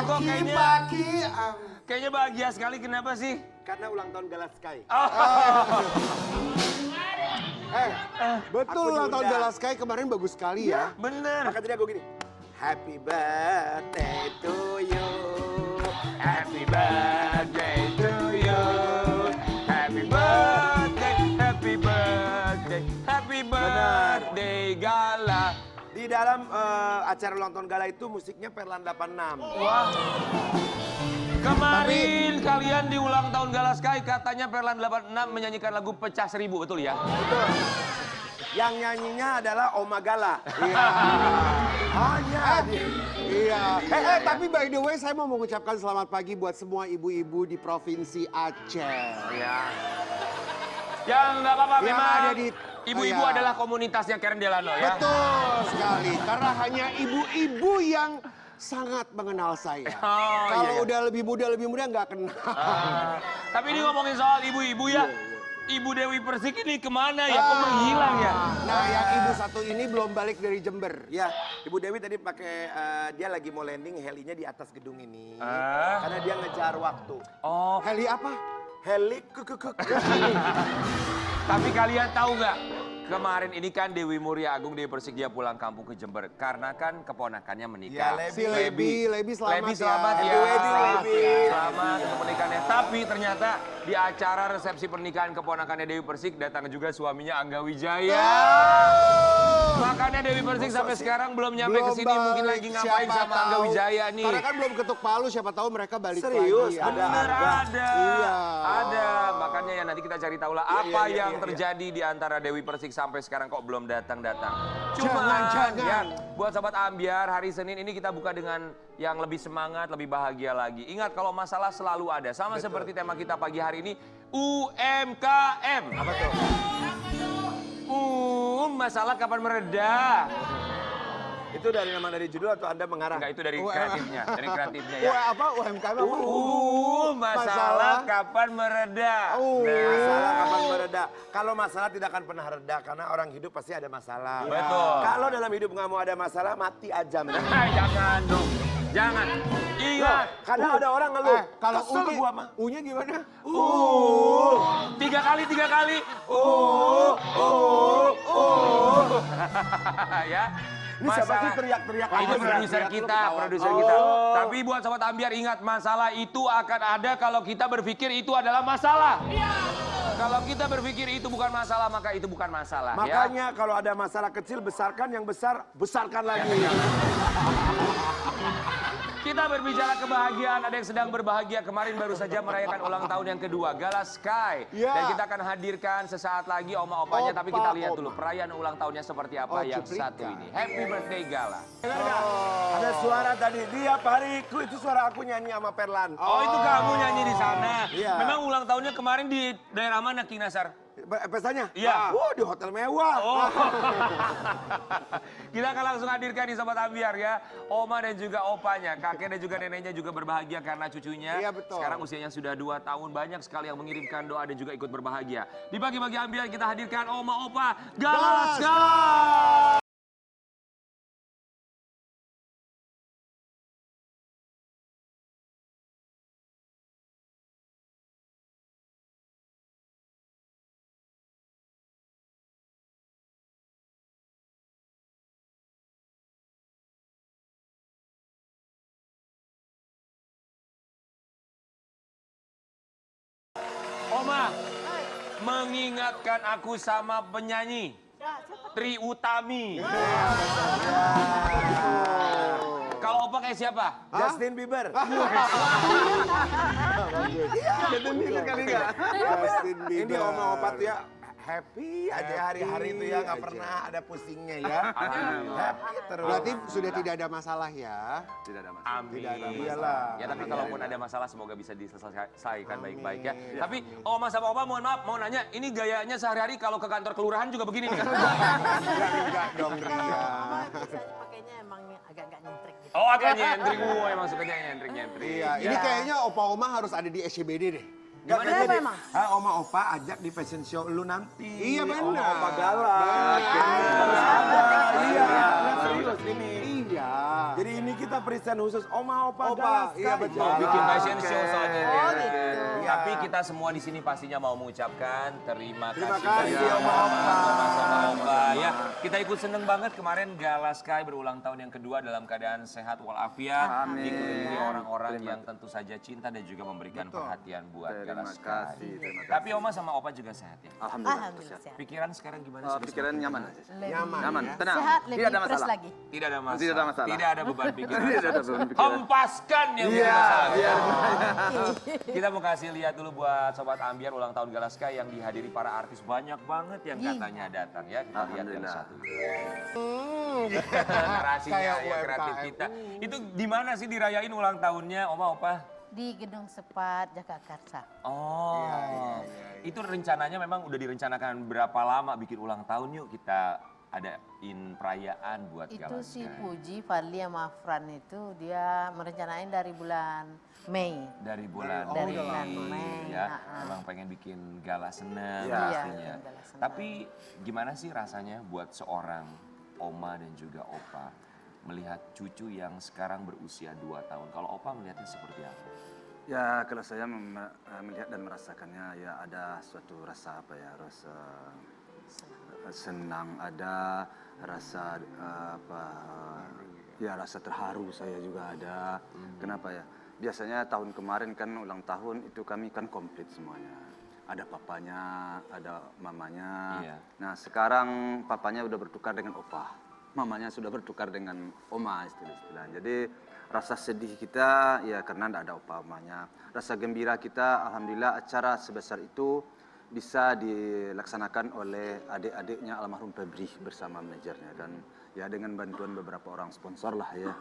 kok kayaknya. Kayaknya bahagia sekali, kenapa sih? Karena ulang tahun Gala Sky. Betul ulang tahun Gala Sky kemarin bagus sekali ya. Bener. Maka tadi aku gini. Happy birthday to you. Happy birthday to you. Happy birthday, happy birthday, happy birthday Gala. Di dalam acara ulang tahun Gala itu musiknya Perlan 86. Wah. Kemarin kalian di ulang tahun Gala Sky katanya Perlan 86 menyanyikan lagu Pecah Seribu, betul ya? Betul. Yang nyanyinya adalah Oma Gala. Iya. Hanya Iya. Tapi by the way saya mau mengucapkan selamat pagi buat semua ibu-ibu di Provinsi Aceh. Iya. Yang nggak apa-apa, Yang memang ada di- ibu-ibu iya. adalah komunitasnya Karen Delano ya. Betul sekali. Karena hanya ibu-ibu yang sangat mengenal saya. Oh, Kalau iya. udah lebih muda nggak kenal. Tapi ini ngomongin soal ibu-ibu ya. Ibu Dewi Persik ini kemana ya? Kok menghilang ya? Nah, yang ibu satu ini belum balik dari Jember. Ya, Ibu Dewi tadi pakai dia lagi mau landing helinya di atas gedung ini. Ah. Karena dia ngejar waktu. Oh, Heli apa? Heli tapi kalian tahu nggak? Kemarin ini kan Dewi Muria Agung Dewi Persik dia pulang kampung ke Jember. Karena kan keponakannya menikah. Ya, Si Lebi selamat Lebi selamat ya. Happy wedding, Lebi. Selamat untuk pernikahannya. Tapi ternyata di acara resepsi pernikahan keponakannya Dewi Persik datang juga suaminya Angga Wijaya. Makanya Dewi Persik sampai sekarang belum nyampe ke sini, mungkin lagi ngapain Siapa sama Angga tahu. Wijaya nih. Karena kan belum ketuk palu, siapa tahu mereka balik Serius? lagi. Ada. Bener ada. Iya. Ada. Makanya ya nanti kita cari tahu lah apa yang terjadi di antara Dewi Persik sampai sekarang kok belum datang-datang. Cuma Jangan. ya buat sahabat Ambiar, hari Senin ini kita buka dengan yang lebih semangat, lebih bahagia lagi. Ingat kalau masalah selalu ada. Sama seperti tema kita pagi hari ini, UMKM. Apa tuh? Masalah kapan mereda? Itu dari judul atau Anda mengarah? Enggak, itu dari kreatifnya, ya. Apa UMKM apa? Masalah kapan mereda? Masalah kapan mereda? Kalau masalah tidak akan pernah reda karena orang hidup pasti ada masalah. Betul. Kalau dalam hidup nggak mau ada masalah, mati aja. Jangan dong, jangan. Ingat, Kadang ada orang ngeluh. Kalau Kesel gua mah. U-nya gimana? tiga kali. Ya. Ini siapa sih teriak-teriak? Ini produser kita. Tapi buat sobat Ambiar ingat, masalah itu akan ada kalau kita berpikir itu adalah masalah. Kalau kita berpikir itu bukan masalah, maka itu bukan masalah. Makanya kalau ada masalah kecil, besarkan yang besar, besarkan lagi. Kita berbicara kebahagiaan, ada yang sedang berbahagia. Kemarin baru saja merayakan ulang tahun yang kedua, Gala Sky. Ya. Dan kita akan hadirkan sesaat lagi oma-opanya, tapi kita lihat dulu Oma. perayaan ulang tahunnya seperti apa yang cuplikan. satu ini. Happy birthday Gala. Ada suara tadi, tiap hariku itu suara aku nyanyi sama Perlan. Oh, itu kamu nyanyi di sana. Iya. Memang ulang tahunnya kemarin di daerah mana, King Nasar? Pestanya? Iya. Di hotel mewah. Oh. Kita akan langsung hadirkan di Sobat Ambiar ya. Oma dan juga opanya, kakek dan juga neneknya juga berbahagia karena cucunya. Iya, betul. Sekarang usianya sudah 2 tahun, banyak sekali yang mengirimkan doa dan juga ikut berbahagia. Di pagi-pagi Ambiar kita hadirkan Oma Opa Gala Sky. Oma, mengingatkan aku sama penyanyi Tri Utami. Kalau Opa kayak siapa? Justin Bieber. Justin Bieber kali nggak? Justin Bieber. Ini Oma Opa tuh ya happy aja hari-hari itu ya, nggak pernah ada pusingnya ya. Happy terus. Berarti sudah tidak ada masalah ya? tidak ada masalah. Amin. Tidak ada masalah. Iyalah. Ya tapi kalaupun ada masalah semoga bisa diselesaikan baik-baik ya. Tapi Oma sama Opa mohon maaf, mau nanya, ini gayanya sehari-hari kalau ke kantor kelurahan juga begini nih? Enggak dong Ria. Biasanya pakainya emang agak-agak nyentrik gitu. Oh agak nyentrik, emang sukanya nyentrik-nyentrik. Iya, ini kayaknya opa-oma harus ada di SCBD deh. Gak Kenapa jadi. emang? Oma Opa ajak di fashion show lu nanti. Iya, benar. Oma Opa Gala. Benar. Harus ada. Iya. Serius ini. Iya. Jadi ini kita present khusus Oma Opa Opa, Galas iya Sky. betul. Mau bikin fashion show soalnya. Oh gitu. Tapi kita semua di sini pastinya mau mengucapkan terima Terima kasih kasih, banyak Oma Opa. sama Opa ya. Kita ikut seneng banget kemarin Gala Sky berulang tahun yang kedua dalam keadaan sehat walafiat. Amin. Dikelilingi orang-orang yang tentu saja cinta dan juga memberikan perhatian buat Gala Terima Sky. kasih, terima kasih. Tapi Oma sama Opa juga sehat ya. Alhamdulillah sehat. Pikiran sekarang gimana? Oh, Sudah pikiran nyaman aja. Nyaman. Nyaman, ya. tenang. Sehat, lebih Tidak ada fresh masalah. lagi. Tidak ada masalah. Tidak ada masalah. Tidak ada beban pikiran. Tidak ada beban pikiran. Hempaskan yang Iya, masalah. biar Kita mau kasih lihat dulu buat Sobat Ambiar ulang tahun Gala Sky yang dihadiri para artis banyak banget yang katanya datang ya. Kita lihat yang Alhamdulillah. satu. Narasinya Kayak ya kreatif UMKM. kita. Itu di mana sih dirayain ulang tahunnya Oma Opa? Di Gedung Sepat Jakarta. Oh, itu rencananya memang udah direncanakan berapa lama bikin ulang tahun yuk kita adain perayaan buat Itu Gala si Sky. Puji, Fadli sama Fran itu dia merencanain dari bulan Mei. Dari bulan Dari Mei, bulan Mei, ya, ha-ha. memang pengen bikin gala senam Iya. pastinya. Iya, gala senam. Tapi gimana sih rasanya buat seorang Oma dan juga Opa melihat cucu yang sekarang berusia 2 tahun? Kalau Opa melihatnya seperti apa? Ya, kalau saya melihat dan merasakannya ya ada suatu rasa apa ya, rasa senang, ada rasa ya rasa terharu saya juga ada. Kenapa ya? Biasanya tahun kemarin kan ulang tahun itu kami kan komplit semuanya. Ada papanya, ada mamanya. Iya. Nah sekarang papanya udah bertukar dengan opa. Mamanya sudah bertukar dengan oma istilah-istilah. Jadi rasa sedih kita ya karena tidak ada opa mamanya. Rasa gembira kita alhamdulillah acara sebesar itu bisa dilaksanakan oleh adik-adiknya almarhum Febri bersama manajernya dan ya dengan bantuan beberapa orang sponsor lah ya.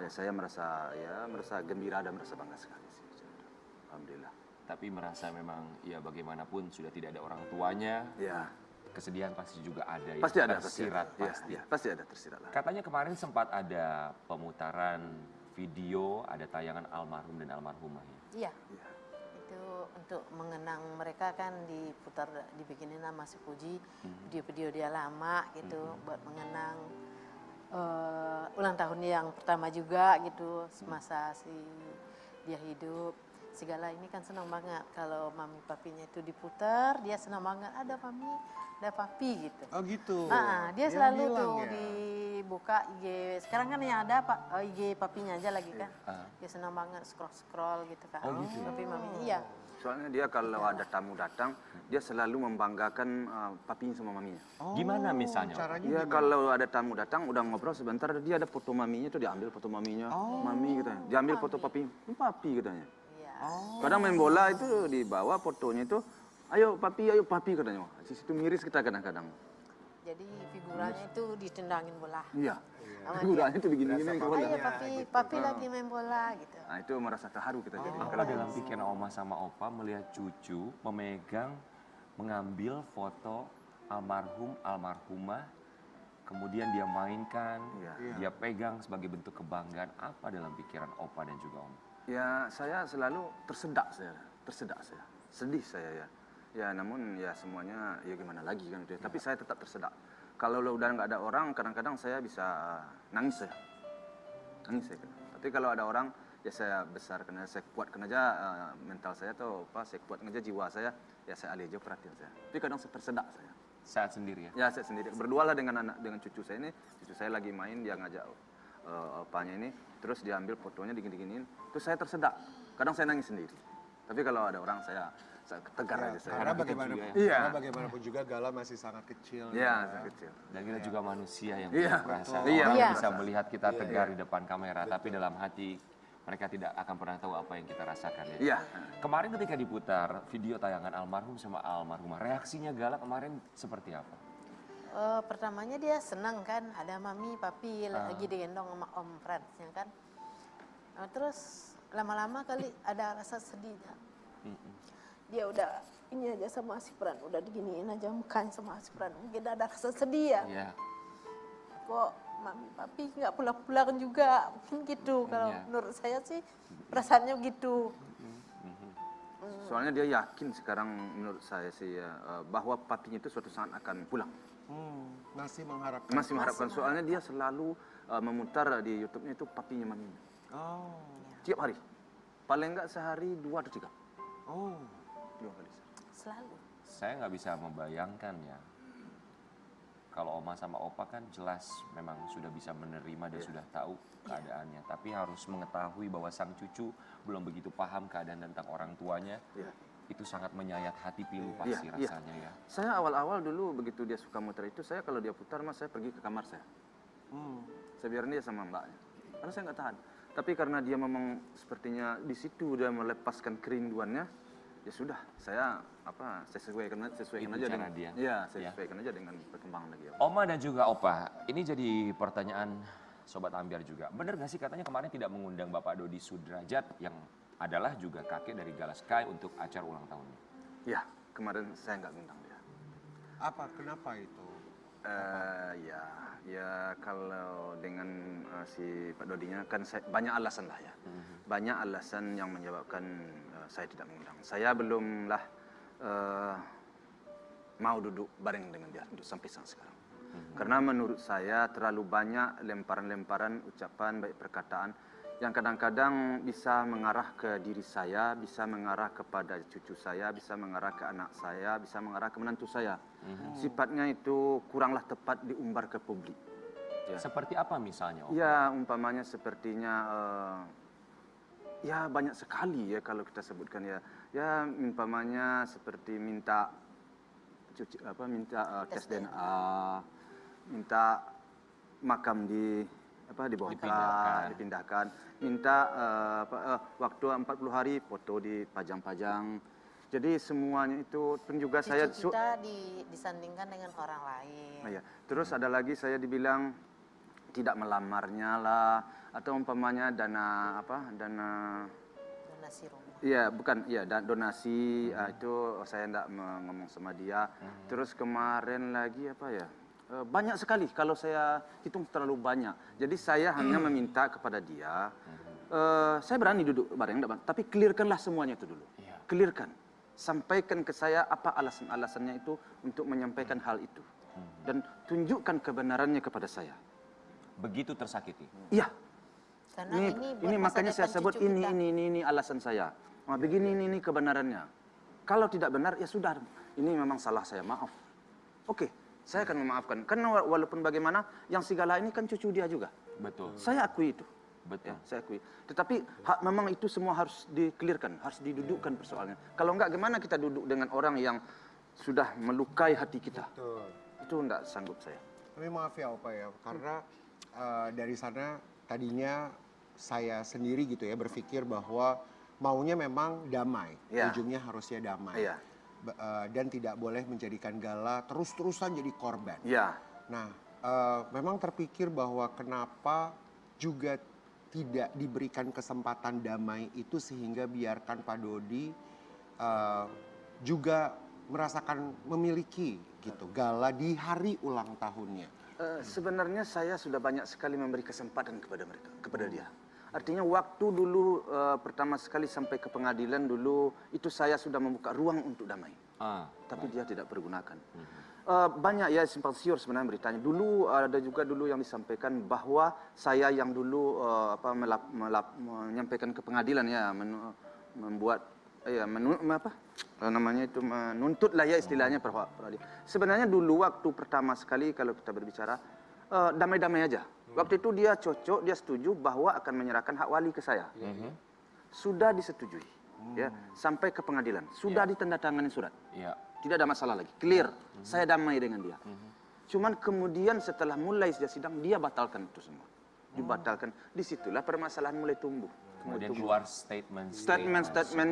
Ya saya merasa gembira dan merasa bangga sekali sih. Alhamdulillah. Tapi merasa memang ya bagaimanapun sudah tidak ada orang tuanya, Ya, kesedihan pasti juga ada ya. pasti ada, tersirat Ya, pasti. ya, pasti ada tersirat lah. Katanya kemarin sempat ada pemutaran video, ada tayangan almarhum dan almarhumah ya. Iya. Itu untuk mengenang mereka kan dibikinin nama si Puji, video-video dia lama gitu buat mengenang ulang tahun yang pertama juga gitu semasa dia hidup. Segala ini kan senang banget kalau mami papinya itu diputar, dia senang banget ada mami, ada papi gitu. Oh gitu. Nah, dia Yang selalu bilang tuh ya? dibuka IG. Sekarang kan yang ada IG papinya aja lagi kan. Ah. Dia senang banget scroll gitu kan. Oh, gitu. Papi maminya iya. Soalnya dia kalau ada tamu datang, dia selalu membanggakan papinya sama maminya. Oh, Gimana misalnya? Caranya Iya gimana? kalau ada tamu datang udah ngobrol sebentar dia ada foto maminya tuh diambil foto maminya, mami katanya. Diambil foto papi, ini papi katanya. Iya. Kadang main bola itu dibawa fotonya itu, ayo papi katanya. Di situ miris kita kadang-kadang. Jadi figuranya itu ditendangin bola. Iya. Sama Figuranya itu begini-gini ke bola. Ayo papi lagi main bola gitu. Nah itu merasa terharu kita jadi. Apa dalam pikiran Oma sama Opa melihat cucu memegang, mengambil foto almarhum, almarhumah, kemudian dia mainkan, Iya. dia pegang sebagai bentuk kebanggaan. Apa dalam pikiran Opa dan juga Oma? Ya saya selalu tersedak saya, sedih saya ya. Ya namun ya semuanya ya gimana lagi kan gitu ya. Tapi saya tetap tersedak. Kalau udah nggak ada orang, kadang-kadang saya bisa nangis saya. Tapi kalau ada orang, ya saya besarkan aja, saya kuatkan aja mental saya tuh apa, saya kuatkan aja jiwa saya, ya saya alih aja perhatian saya. Tapi kadang saya tersedak saya. Saat sendiri ya? Ya saya sendiri. Berdua lah dengan cucu saya ini. Cucu saya lagi main, dia ngajak opanya ini, terus dia ambil fotonya digini-giniin, terus saya tersedak. Kadang saya nangis sendiri. Tapi kalau ada orang saya tegar aja saya. Karena bagaimanapun, Iya. karena bagaimanapun juga Gala masih sangat kecil. Iya, saya kecil. Dan kita juga manusia yang Iya, punya perasaan. betul. Iya, Orang Iya. bisa melihat kita tegar di depan kamera, tapi dalam hati mereka tidak akan pernah tahu apa yang kita rasakan. Ya. Iya. Kemarin ketika diputar video tayangan almarhum sama almarhumah, reaksinya Gala kemarin seperti apa? Pertamanya dia senang kan, ada mami, papi lagi digendong sama Om Fransnya kan. Terus lama-lama kali ada rasa sedihnya. Dia udah ini aja sama si Fran, udah diginiin aja mukanya sama si Fran. Mungkin ada rasa sedih ya. Iya. Kok mami, papi nggak pulang-pulang juga, mungkin gitu. Kalau Iya. menurut saya sih perasaannya gitu. Soalnya dia yakin sekarang menurut saya sih ya, bahwa papinya itu suatu saat akan pulang. Masih mengharapkan. Masih mengharapkan. Soalnya dia selalu memutar di YouTube-nya itu papinya maminya. Oh. Tiap hari. Paling enggak sehari 2 atau 3. Oh. 2 kali. Selalu. Saya nggak bisa membayangkan ya. Kalau oma sama opa kan jelas memang sudah bisa menerima dan sudah tahu keadaannya. Tapi harus mengetahui bahwa sang cucu belum begitu paham keadaan tentang orang tuanya. Iya. Itu sangat menyayat hati pilu pasti Iya, rasanya ya. Saya awal-awal dulu begitu dia suka muter itu, saya kalau dia putar mas saya pergi ke kamar saya. Saya biarin dia sama mbaknya. Karena saya nggak tahan. Tapi karena dia memang sepertinya di situ dia melepaskan kerinduannya, ya sudah, saya sesuaikan Itu aja cara dengan dia. Iya, saya Ya. sesuaikan aja dengan perkembangan lagi. Ya. Oma dan juga opa, ini jadi pertanyaan Sobat Ambiar juga. Bener gak sih katanya kemarin tidak mengundang Bapak Dodi Sudrajat yang adalah juga kakek dari Gala Sky untuk acara ulang tahunnya? Ya, kemarin saya nggak ngundang dia. Apa? Kenapa itu? Ya kalau dengan si Pak Dodinya kan banyak alasan lah ya. Banyak alasan yang menyebabkan saya tidak mengundang. Saya belumlah mau duduk bareng dengan dia untuk sampai saat sekarang. Karena menurut saya terlalu banyak lemparan-lemparan ucapan baik perkataan yang kadang-kadang bisa mengarah ke diri saya, bisa mengarah kepada cucu saya, bisa mengarah ke anak saya, bisa mengarah ke menantu saya. Sifatnya itu kuranglah tepat diumbar ke publik. Ya. Seperti apa misalnya, Om? Ya, umpamanya sepertinya ya banyak sekali ya kalau kita sebutkan ya. Ya, umpamanya seperti minta tes DNA, minta makam dipindahkan, minta waktu 40 hari foto dipajang-pajang. Jadi semuanya itu pun juga saya Kita disandingkan dengan orang lain. ya. Terus ada lagi saya dibilang tidak melamarnya lah, atau umpamanya dana Donasi rumah. iya bukan iya donasi itu saya enggak ngomong sama dia. Terus kemarin lagi apa ya, banyak sekali kalau saya hitung terlalu banyak. Jadi saya hanya meminta kepada dia, saya berani duduk bareng tapi clearkanlah semuanya itu dulu. Clearkan, sampaikan ke saya apa alasan-alasannya itu untuk menyampaikan hal itu, dan tunjukkan kebenarannya kepada saya. Begitu tersakiti? Iya. Karena Ini buat masa makanya saya depan sebut cucu kita. ini alasan saya. Nah, begini ini kebenarannya. Kalau tidak benar ya sudah. Ini memang salah saya, maaf. Oke, saya akan memaafkan. Karena walaupun bagaimana yang segala ini kan cucu dia juga. Betul. Saya akui itu. Betul. Ya, saya akui. Tetapi memang itu semua harus di-clearkan, harus didudukkan persoalannya. Kalau enggak gimana kita duduk dengan orang yang sudah melukai hati kita. Betul. Itu enggak sanggup saya. Tapi maaf ya Opa ya, karena dari sana tadinya saya sendiri gitu ya berpikir bahwa maunya memang damai, Ya. ujungnya harusnya damai. Iya. Dan tidak boleh menjadikan Gala terus-terusan jadi korban. Ya. Nah, memang terpikir bahwa kenapa juga tidak diberikan kesempatan damai itu sehingga biarkan Pak Dodi juga merasakan memiliki gitu Gala di hari ulang tahunnya. Sebenarnya saya sudah banyak sekali memberi kesempatan kepada dia. Artinya waktu dulu pertama sekali sampai ke pengadilan dulu itu saya sudah membuka ruang untuk damai. Tapi dia tidak pergunakan. Banyak ya simpang siur sebenarnya beritanya. Dulu ada juga dulu yang disampaikan bahwa saya yang dulu menyampaikan ke pengadilan ya, membuat menuntut lah ya istilahnya peradilan. Sebenarnya dulu waktu pertama sekali kalau kita berbicara damai-damai aja. Waktu itu dia cocok, dia setuju bahwa akan menyerahkan hak wali ke saya. Sudah disetujui, ya sampai ke pengadilan. Sudah ditandatangani surat. Tidak ada masalah lagi, clear. Saya damai dengan dia. Cuman kemudian setelah mulai sidang dia batalkan itu semua. Dibatalkan. Disitulah permasalahan mulai tumbuh. Kemudian keluar statement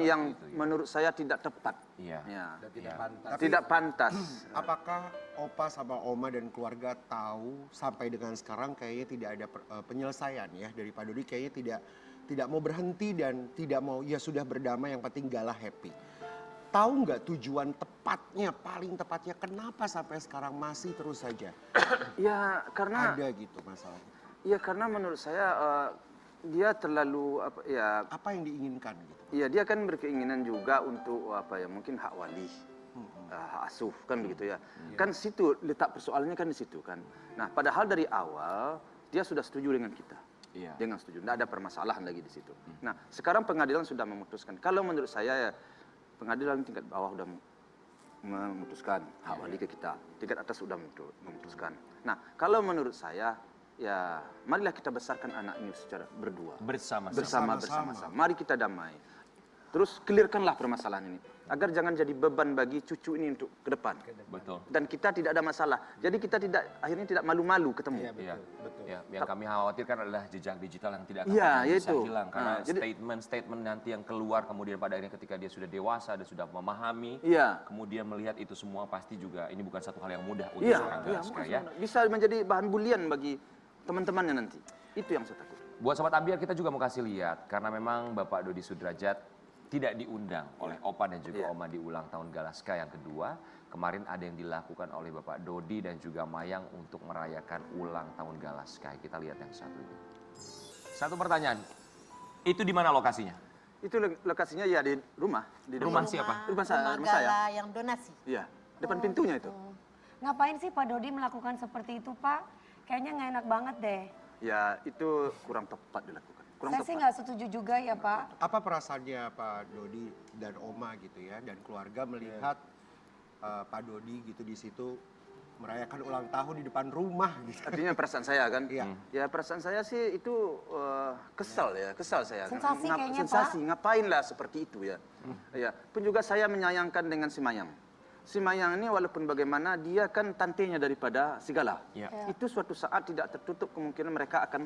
yang gitu, ya. menurut saya tidak tepat. Iya. Ya. Tapi, Tidak pantas. apakah Opa sama Oma dan keluarga tahu sampai dengan sekarang kayaknya tidak ada penyelesaian ya dari Pak Dodi, kayaknya tidak mau berhenti dan tidak mau ya sudah berdamai, yang penting Gala happy. Tahu nggak tujuan tepatnya, paling tepatnya kenapa sampai sekarang masih terus saja Ya karena ada gitu masalahnya? ya karena menurut saya dia terlalu Apa yang diinginkan gitu? ya dia kan berkeinginan juga untuk mungkin hak wali. Hak asuh kan begitu ya. Kan situ letak persoalannya kan di situ kan. Nah, padahal dari awal dia sudah setuju dengan kita. Iya. Dengan setuju, tidak ada permasalahan lagi di situ. Nah, sekarang pengadilan sudah memutuskan. Kalau menurut saya ya, pengadilan tingkat bawah sudah memutuskan, hak wali ke kita. Tingkat atas sudah memutuskan. Nah, kalau menurut saya, ya marilah kita besarkan anak ini secara berdua. Bersama-sama. Bersama-sama. Mari kita damai. Terus clearkanlah permasalahan ini. Agar jangan jadi beban bagi cucu ini untuk ke depan. Betul. Dan kita tidak ada masalah. Jadi kita akhirnya tidak malu-malu ketemu. Iya, Ya, yang kami khawatirkan adalah jejak digital yang tidak akan Iya, pernah bisa itu. hilang. Karena Nah, jadi- statement nanti yang keluar kemudian pada akhirnya ketika dia sudah dewasa dan sudah memahami, Iya. kemudian melihat itu semua pasti juga ini bukan satu hal yang mudah untuk Iya, seorang iya, Gaska ya. bisa menjadi bahan bulian bagi teman-temannya nanti. Itu yang saya takut. Buat Sobat Ambiar kita juga mau kasih lihat karena memang Bapak Dodi Sudrajat tidak diundang oleh Opa dan juga Oma di ulang tahun Galaska yang kedua. Kemarin ada yang dilakukan oleh Bapak Dodi dan juga Mayang untuk merayakan ulang tahun Galaska. Kita lihat yang satu ini. Satu pertanyaan, itu di mana lokasinya? Itu lokasinya ya di rumah. Di Rumah siapa? Rumah saya. Rumah Gala yang donasi. Iya, depan pintunya itu. Ngapain sih Pak Dodi melakukan seperti itu Pak? Kayaknya nggak enak banget deh. Ya, itu kurang tepat dilakukan. Kurang Saya sih tepat. nggak setuju juga ya Pak. Apa perasaannya Pak Dodi dan Oma gitu ya dan keluarga melihat Pak Dodi gitu di situ merayakan ulang tahun di depan rumah gitu. Artinya perasaan saya kan? Iya. Ya perasaan saya sih itu kesal ya, kesal saya. Sensasi kayaknya, sensasi, ngapainlah seperti itu ya. Ya, pun juga saya menyayangkan dengan si Mayang. Si Mayang ini walaupun bagaimana dia kan tantenya daripada Sigala. Ya. Itu suatu saat tidak tertutup kemungkinan mereka akan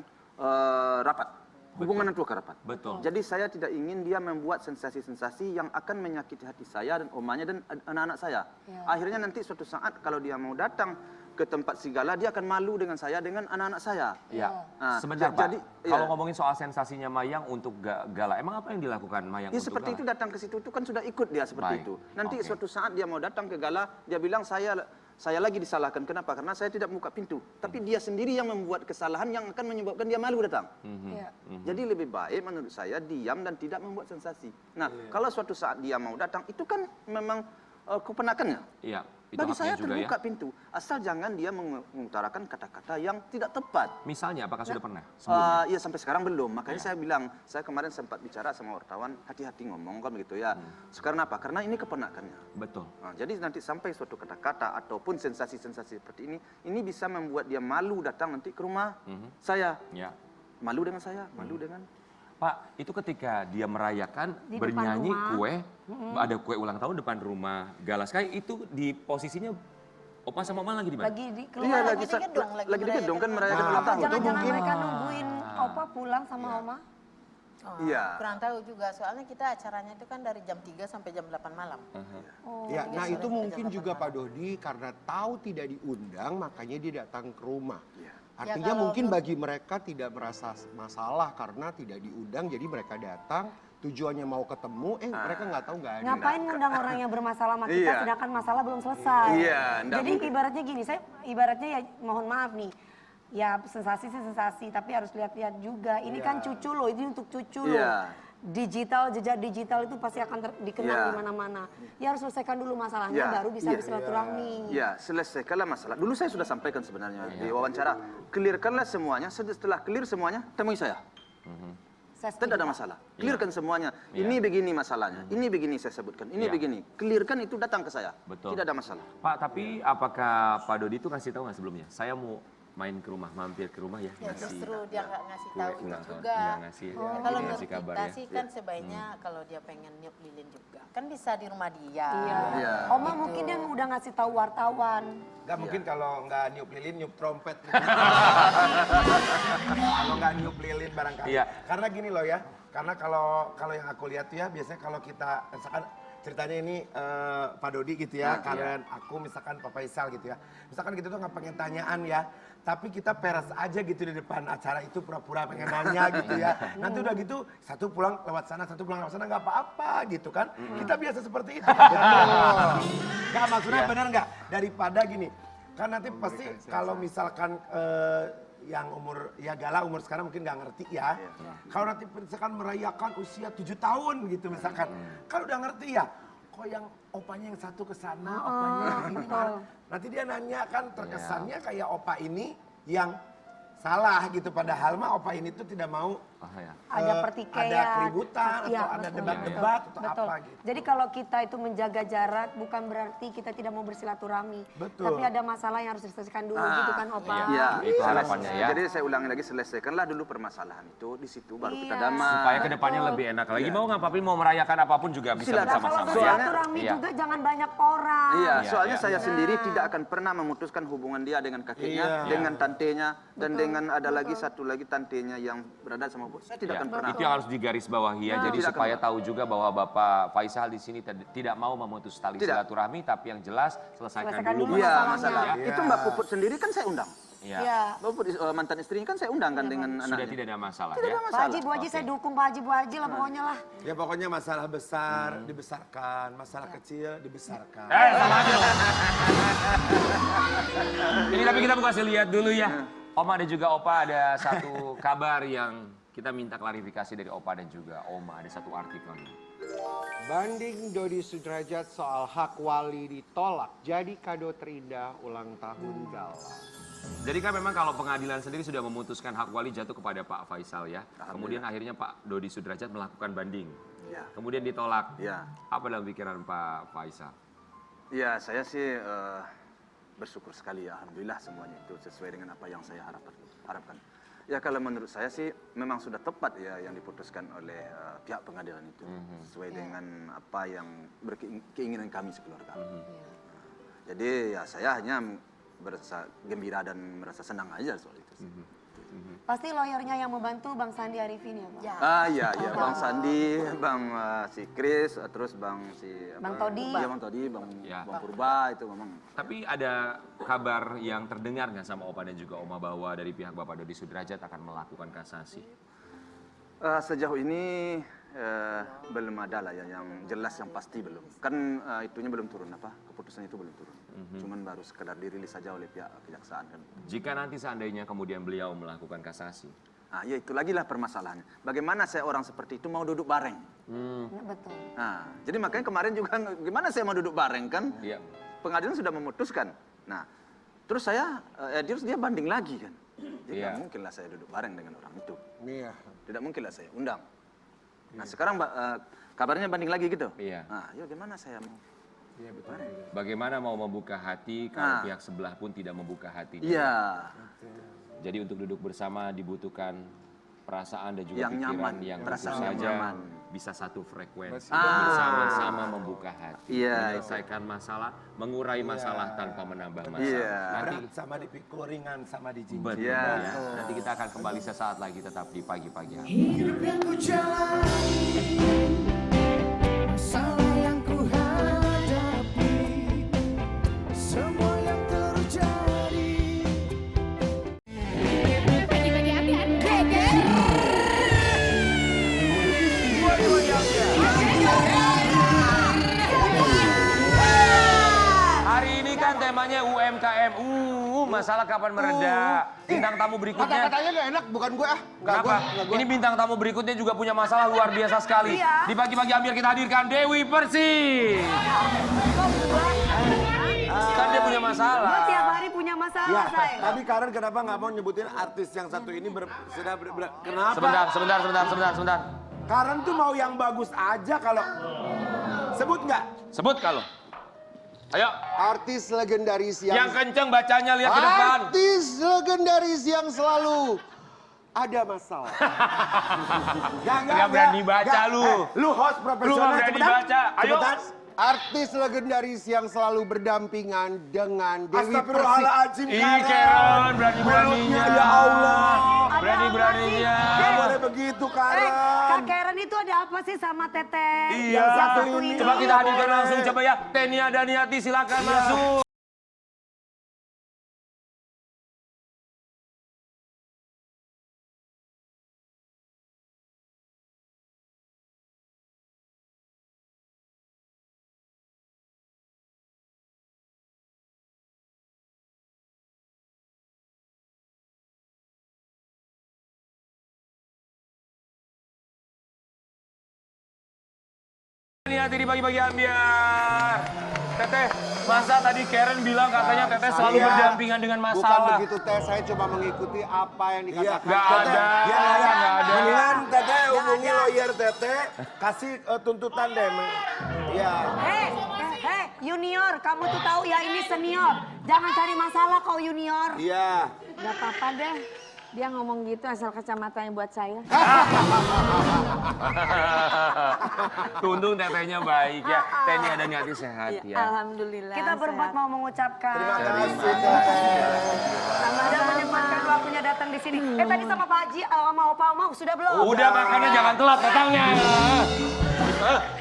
rapat. Hubungan itu akan rapat. Betul. Jadi saya tidak ingin dia membuat sensasi-sensasi yang akan menyakiti hati saya dan omanya dan anak-anak saya. Ya. Akhirnya nanti suatu saat kalau dia mau datang ke tempat Sigala, dia akan malu dengan saya, dengan anak-anak saya. Ya. Nah, Sebentar Pak, jadi, kalau iya. ngomongin soal sensasinya Mayang untuk Gala, emang apa yang dilakukan Mayang Ya untuk seperti Gala? itu datang ke situ itu kan sudah ikut dia seperti Baik. itu. Nanti Oke. suatu saat dia mau datang ke Gala, dia bilang saya lagi disalahkan. Kenapa? Karena saya tidak buka pintu. Tapi dia sendiri yang membuat kesalahan yang akan menyebabkan dia malu datang. Iya. Jadi lebih baik menurut saya diam dan tidak membuat sensasi. Nah, kalau suatu saat dia mau datang, itu kan memang keponakannya. Iya, itu Bagi haknya saya juga terbuka ya. pintu, asal jangan dia mengutarakan kata-kata yang tidak tepat. Misalnya, apakah sudah pernah sebelumnya? Ya sampai sekarang belum. Makanya saya bilang, saya kemarin sempat bicara sama wartawan, hati-hati ngomong kan begitu ya. Sekarang apa? Karena ini keponakannya. Betul. Nah, jadi nanti sampai suatu kata-kata ataupun sensasi-sensasi seperti ini bisa membuat dia malu datang nanti ke rumah saya. Ya. Malu dengan saya, malu dengan... Pak, itu ketika dia merayakan Di depan bernyanyi rumah. kue, ada kue ulang tahun depan rumah Galaska, itu di posisinya Opa sama Oma lagi di mana? Lagi di Iya, keluar. lagi di gedung, lagi di gedung kan merayakan Apa ulang tahun. jangan-jangan mereka nungguin Opa pulang sama Oma? Oh, Iya. Kurang tahu juga, soalnya kita acaranya itu kan dari jam 3 sampai jam 8 malam. Oh. Ya, nah sore itu sampai mungkin jam juga 8 Pak Dodi karena tahu tidak diundang makanya dia datang ke rumah. Iya. Artinya kalau mungkin bagi mereka tidak merasa masalah karena tidak diundang jadi mereka datang tujuannya mau ketemu mereka nggak tahu nggak ada. Ngapain ngundang orang yang bermasalah sama kita Iya. sedangkan masalah belum selesai. Iya, nggak Jadi mungkin. ibaratnya gini, saya ibaratnya ya mohon maaf nih. Ya sensasi sih sensasi, tapi harus lihat-lihat juga. Ini kan cucu loh, ini untuk cucu loh. Iya. Digital, jejak digital itu pasti akan dikenal Iya. di mana-mana. Ya harus selesaikan dulu masalahnya, Iya. baru bisa Iya. bersilaturahmi. Ya, selesaikanlah masalah. Dulu saya sudah sampaikan sebenarnya di wawancara. Clearkanlah semuanya, setelah clear semuanya, temui saya. Saya Tidak ada setuju. masalah. Clearkan semuanya. Ini begini masalahnya. Ini begini saya sebutkan. Ini Iya. begini. Clearkan itu datang ke saya. Betul. Tidak ada masalah. Pak, tapi apakah Pak Dodi itu kasih tahu nggak sebelumnya? Saya mau main ke rumah, mampir ke rumah ya. Ya ngasih justru dia nggak ngasih kue tahu itu ulang tahun. juga. Nggak ngasih, Ya, jadi kalau menurut ngasih kabar kita ya. sih kan sebaiknya kalau dia pengen niup lilin juga, kan bisa di rumah dia. Iya. Iya. Oma mungkin yang udah ngasih tahu wartawan. Nggak mungkin kalau nggak niup lilin, niup trompet. Kalau nggak niup lilin barangkali. Iya. Karena gini loh ya, karena kalau yang aku lihat tuh ya, biasanya kalau kita, misalkan ceritanya ini Pak Dodi gitu ya, kalian aku misalkan Papa Isal gitu ya. Misalkan gitu tuh nggak pengen tanyaan ya, tapi kita peres aja gitu di depan acara itu pura-pura pengen nanya gitu ya. Nanti udah gitu, satu pulang lewat sana, satu pulang lewat sana nggak apa-apa gitu kan. Kita biasa seperti itu. Nggak maksudnya benar nggak? Daripada gini, kan nanti pasti kalau misalkan yang Gala umur sekarang mungkin nggak ngerti ya. Kalau nanti misalkan merayakan usia 7 tahun gitu misalkan, kalau udah ngerti ya, kok yang opanya yang satu ke sana, opanya yang ini mana. Nanti dia nanya kan terkesannya kayak opa ini yang salah gitu. Padahal mah opa ini tuh tidak mau Ada pertikaian. ada keributan Iya, atau ada betul. debat-debat atau Betul. apa gitu. Jadi kalau kita itu menjaga jarak bukan berarti kita tidak mau bersilaturahmi. Betul. Tapi ada masalah yang harus diselesaikan dulu gitu kan Opa. Iya, Itu harapannya ya. Jadi saya ulangi lagi, selesaikanlah dulu permasalahan itu, di situ baru kita Iya. damai. Supaya kedepannya lebih enak lagi. Mau ngapain, mau merayakan apapun juga bisa Silakan. Nah, kalau bersama-sama ya. bersilaturahmi Iya. juga jangan banyak orang. Iya, Iya, soalnya iya. saya sendiri tidak akan pernah memutuskan hubungan dia dengan kakeknya, dengan tantenya, dan dengan ada lagi satu lagi tantenya yang berada sama bos. Saya tidak Ya, akan pernah. itu yang harus digarisbawahi ya. Jadi Tidak supaya akan. tahu juga bahwa Bapak Faisal di sini tidak mau memutus tali Tidak. silaturahmi, tapi yang jelas selesaikan Selesaikan dulu dulu Iya, masalahnya. masalah. Itu Mbak Puput sendiri kan saya undang. Iya. Iya. Mbak Puput mantan istrinya kan saya undang kan dengan Sudah anaknya. tidak ada masalah Tidak ya. ada Pak masalah. Haji, Bu Haji saya dukung Pak Haji, Bu Haji lah pokoknya lah. Ya pokoknya masalah besar dibesarkan, masalah kecil dibesarkan. Sama aja dong. Ini tapi kita mau kasih lihat dulu ya. Oma dan juga Opa ada satu kabar yang kita minta klarifikasi dari Opa dan juga Oma. Ada satu artikel. Banding Dodi Sudrajat soal hak wali ditolak jadi kado terindah ulang tahun Gala. Jadi kan memang kalau pengadilan sendiri sudah memutuskan hak wali jatuh kepada Pak Faisal ya. Kemudian akhirnya Pak Dodi Sudrajat melakukan banding. Ya. Kemudian ditolak. Ya. Apa dalam pikiran Pak Faisal? Ya, saya sih bersyukur sekali ya, alhamdulillah semuanya itu sesuai dengan apa yang saya harapkan. Ya kalau menurut saya sih memang sudah tepat ya yang diputuskan oleh pihak pengadilan itu sesuai dengan apa yang keinginan kami sekeluarga. Jadi ya saya hanya merasa gembira dan merasa senang aja soal itu. Sih. Pasti lawyernya yang membantu Bang Sandi Arifin ya Pak? Iya, Bang Sandi, Bang si Kris, terus Bang si Bang Todi. Iya, Bang Todi, Bang Ya. Bang Purba itu memang. Tapi ada kabar yang terdengar nggak sama Opa dan juga Oma bahwa dari pihak Bapak Dodi Sudrajat akan melakukan kasasi? Sejauh ini belum ada lah ya, yang jelas yang pasti belum. Kan itunya belum turun apa, keputusan itu belum turun. Cuman baru sekedar dirilis saja oleh pihak kejaksaan kan. Jika nanti seandainya kemudian beliau melakukan kasasi, Nah, ya itu lagi lah permasalahannya. Bagaimana saya orang seperti itu mau duduk bareng? Betul. Nah, jadi makanya kemarin juga gimana saya mau duduk bareng kan? Iya. Pengadilan sudah memutuskan. Nah, terus saya dia banding lagi kan. Jadi Iya. nggak mungkin lah saya duduk bareng dengan orang itu. Iya. Tidak mungkin lah saya undang. Nah, sekarang kabarnya banding lagi gitu. Iya. Nah, ya gimana saya mau? Bagaimana mau membuka hati kalau pihak sebelah pun tidak membuka hati? Iya. Jadi untuk duduk bersama dibutuhkan perasaan dan juga Yang pikiran nyaman, yang tentu perasaan yang saja nyaman. bisa satu frekuensi. Ah. Bersama-sama membuka hati, Iya. menyelesaikan masalah, mengurai masalah tanpa menambah masalah. Iya. Nanti Berat sama dipikul, ringan sama dijinjing. betul Iya. ya. Nanti kita akan kembali sesaat lagi tetap di pagi-pagi hari. Hidup yang ku jalani, masalah yang ku hadapi, semua yang terjadi. Bagi-bagi ambiar, geger. Hari ini kan temanya UMKM. Masalah kapan mereda. Bintang tamu berikutnya. Kata-katanya gak enak, bukan gue ah. Nggak Kenapa? gue. Ini bintang tamu berikutnya juga punya masalah luar biasa sekali. Di pagi-pagi ambil kita hadirkan Dewi Persik. Kan dia punya masalah. Gue tiap hari punya masalah Ya, saya. tapi Karen kenapa nggak mau nyebutin artis yang satu ini kenapa? Sebentar. Karen tuh mau yang bagus aja kalau sebut nggak? Sebut kalau. Ayo, Artis legendaris yang kenceng bacanya lihat ke depan. Artis legendaris yang selalu ada masalah. Nggak berani baca lu. Lu host Lu profesional nggak berani cepetan. baca. Ayo. Cepetan. Artis legendaris yang selalu berdampingan dengan Dewi Persik. Astagfirullahaladzim, Ih, Karen, berani-beraninya. Mulutnya, ya Allah. Berani-beraninya. Nggak boleh begitu, Karen. Kak Karen itu ada apa sih sama Teteh? Iya, Yang satu ini. coba kita hadirkan langsung coba ya. Tenia Daniati silakan masuk. Daniati di pagi-pagi ambiar. Teteh, masa tadi Karen bilang katanya Teteh selalu Saya- berdampingan dengan Bukan masalah. begitu Teh, saya coba mengikuti apa yang dikatakan. Nggak ada, nggak ada. Mendingan Teteh hubungi lawyer Teteh, kasih tuntutan deh. Iya. Hei, Junior, kamu tuh tahu ya ini senior. Jangan cari masalah kau Junior. Iya. Gak apa-apa deh. Dia ngomong gitu asal kacamatanya buat saya. Untung Tetehnya baik ya. Teni ada niati sehat ya. Alhamdulillah. Kita berempat sehat. mau mengucapkan. Terima kasih Teteh. Sudah menyempatkan waktunya datang di sini. Tadi sama Pak Haji, sama Opa mau sudah belum? Udah makanya jangan telat datangnya.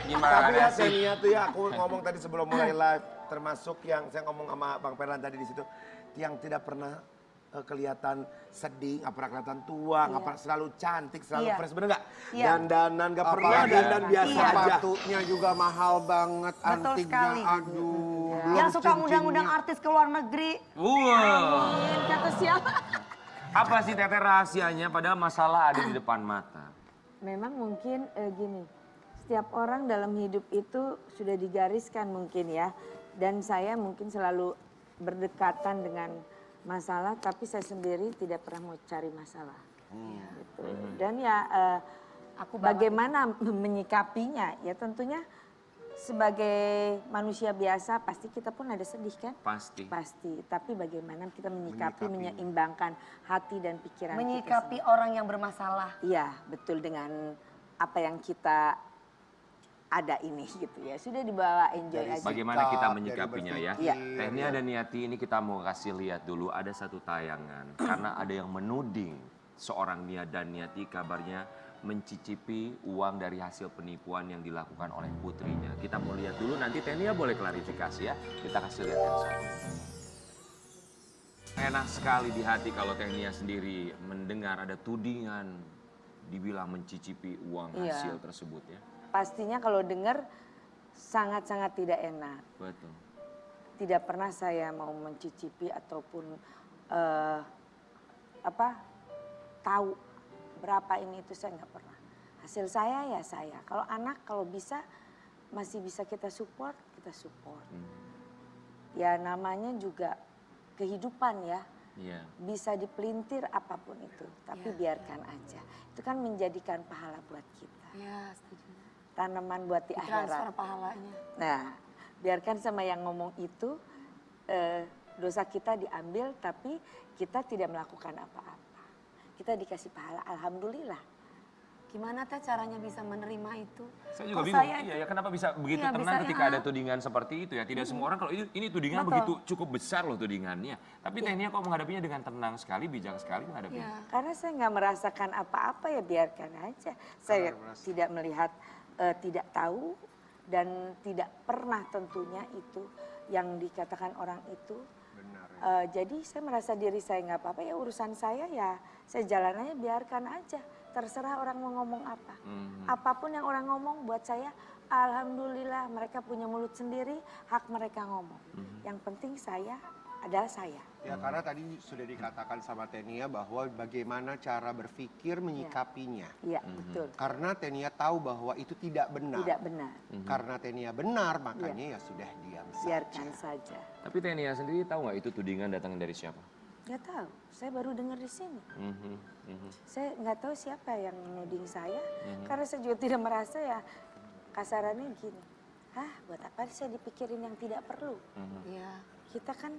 Gimana Tapi ya sih? Tenia tuh ya aku ngomong tadi sebelum mulai live, termasuk yang saya ngomong sama Bang Perlan tadi di situ, yang tidak pernah kelihatan sedih, nggak pernah kelihatan tua, nggak pernah selalu cantik, selalu Iya. fresh, bener nggak? Iya. Dandanan nggak pernah Apalagi dandan biasa aja. sepatunya juga mahal banget, Betul antiknya, sekali. aduh. Yang belum suka ngundang-ngundang cincinnya. artis ke luar negeri. Wow. Kata siapa? Apa sih Teteh rahasianya padahal masalah ada di depan mata? Memang mungkin gini, setiap orang dalam hidup itu sudah digariskan mungkin ya. Dan saya mungkin selalu berdekatan dengan masalah, tapi saya sendiri tidak pernah mau cari masalah. Gitu. Dan ya bagaimana menyikapinya, ya tentunya sebagai manusia biasa pasti kita pun ada sedih kan? Pasti. Pasti, tapi bagaimana kita menyikapi, menyeimbangkan hati dan pikiran Menyikapi kita. orang yang bermasalah. Iya, betul dengan apa yang kita ada ini gitu ya. Sudah dibawa enjoy aja. Bagaimana kita Dari menyikapinya ya? Iya. Tehnya dan Niati ini kita mau kasih lihat dulu ada satu tayangan. Karena ada yang menuding seorang Nia dan Niati kabarnya mencicipi uang dari hasil penipuan yang dilakukan oleh putrinya. Kita mau lihat dulu, nanti Tenia boleh klarifikasi ya. Kita kasih lihat yang satu. Enak sekali di hati kalau Tenia sendiri mendengar ada tudingan dibilang mencicipi uang Iya. hasil tersebut ya. Pastinya kalau dengar sangat-sangat tidak enak. Betul. Tidak pernah saya mau mencicipi ataupun tahu berapa ini itu saya nggak pernah. Hasil saya ya saya. Kalau anak kalau bisa masih bisa kita support, kita support. Ya namanya juga kehidupan ya. Iya. Bisa dipelintir apapun itu, tapi biarkan aja. Itu kan menjadikan pahala buat kita. Ya, setuju. Tanaman buat di Transfer akhirat. pahalanya. Nah, biarkan sama yang ngomong itu dosa kita diambil, tapi kita tidak melakukan apa-apa. Kita dikasih pahala, alhamdulillah. Gimana Teh caranya bisa menerima itu? Saya juga Kok bingung, saya iya ya kenapa bisa begitu Iya, tenang bisa, ketika ya. ada tudingan seperti itu ya. Tidak semua orang kalau ini tudingan Betul. begitu cukup besar loh tudingannya. Tapi Tenia kok menghadapinya dengan tenang sekali, bijak sekali menghadapinya. Ya. Karena saya nggak merasakan apa-apa ya biarkan aja. Saya tidak melihat, tidak tahu dan tidak pernah tentunya itu yang dikatakan orang itu. Jadi saya merasa diri saya nggak apa-apa ya urusan saya ya saya jalan aja biarkan aja. Terserah orang mau ngomong apa. Apapun yang orang ngomong buat saya alhamdulillah mereka punya mulut sendiri, hak mereka ngomong. Yang penting saya adalah saya. Ya karena tadi sudah dikatakan sama Tenia bahwa bagaimana cara berpikir menyikapinya. Iya, betul. Karena Tenia tahu bahwa itu tidak benar. Tidak benar. Karena Tenia benar makanya ya sudah diam saja. Biarkan saja. Tapi Tenia sendiri tahu nggak itu tudingan datang dari siapa? Nggak tahu, saya baru dengar di sini. Saya nggak tahu siapa yang menuding saya, karena saya juga tidak merasa ya kasarannya gini. Buat apa saya dipikirin yang tidak perlu? Iya. Kita kan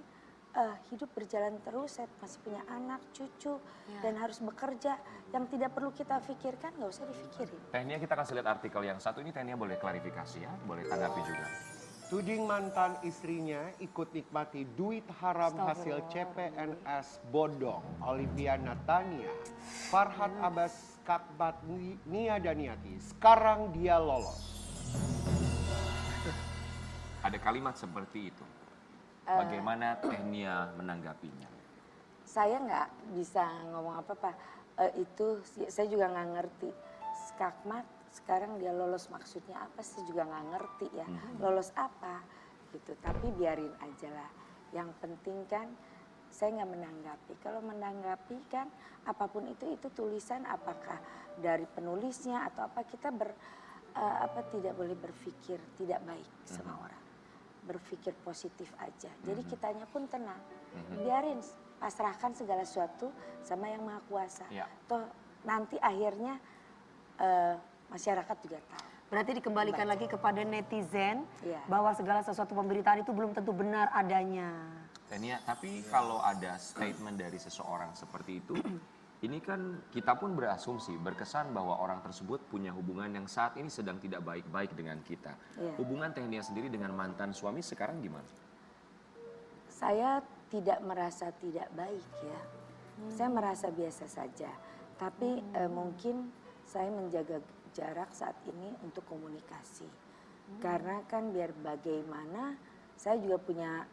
hidup berjalan terus, saya masih punya anak, cucu, dan harus bekerja. Yang tidak perlu kita pikirkan nggak usah dipikirin. Tenia kita kasih lihat artikel yang satu ini, Tenia boleh klarifikasi ya, boleh tanggapi juga. Tuding mantan istrinya ikut nikmati duit haram hasil CPNS bodong. Olivia Natania, Farhat Abbas, Kakbat Nia Daniati. Sekarang dia lolos. Ada kalimat seperti itu. Bagaimana Tenia menanggapinya? Saya nggak bisa ngomong apa-apa. Itu saya juga nggak ngerti. Skakmat sekarang dia lolos maksudnya apa sih juga nggak ngerti ya. Lolos apa gitu. Tapi biarin aja lah. Yang penting kan saya nggak menanggapi. Kalau menanggapi kan apapun itu tulisan apakah dari penulisnya atau apa kita tidak boleh berpikir tidak baik sama orang. berpikir positif aja. Jadi kitanya pun tenang. Biarin, pasrahkan segala sesuatu sama Yang Maha Kuasa. Ya. Toh nanti akhirnya masyarakat juga tahu. Berarti dikembalikan lagi kepada netizen Iya. bahwa segala sesuatu pemberitaan itu belum tentu benar adanya. Tania, tapi kalau ada statement dari seseorang seperti itu, ini kan kita pun berasumsi, berkesan bahwa orang tersebut punya hubungan yang saat ini sedang tidak baik-baik dengan kita. Iya. Hubungan Tania sendiri dengan mantan suami sekarang gimana? Saya tidak merasa tidak baik ya. Saya merasa biasa saja. Tapi mungkin saya menjaga jarak saat ini untuk komunikasi. Karena kan biar bagaimana saya juga punya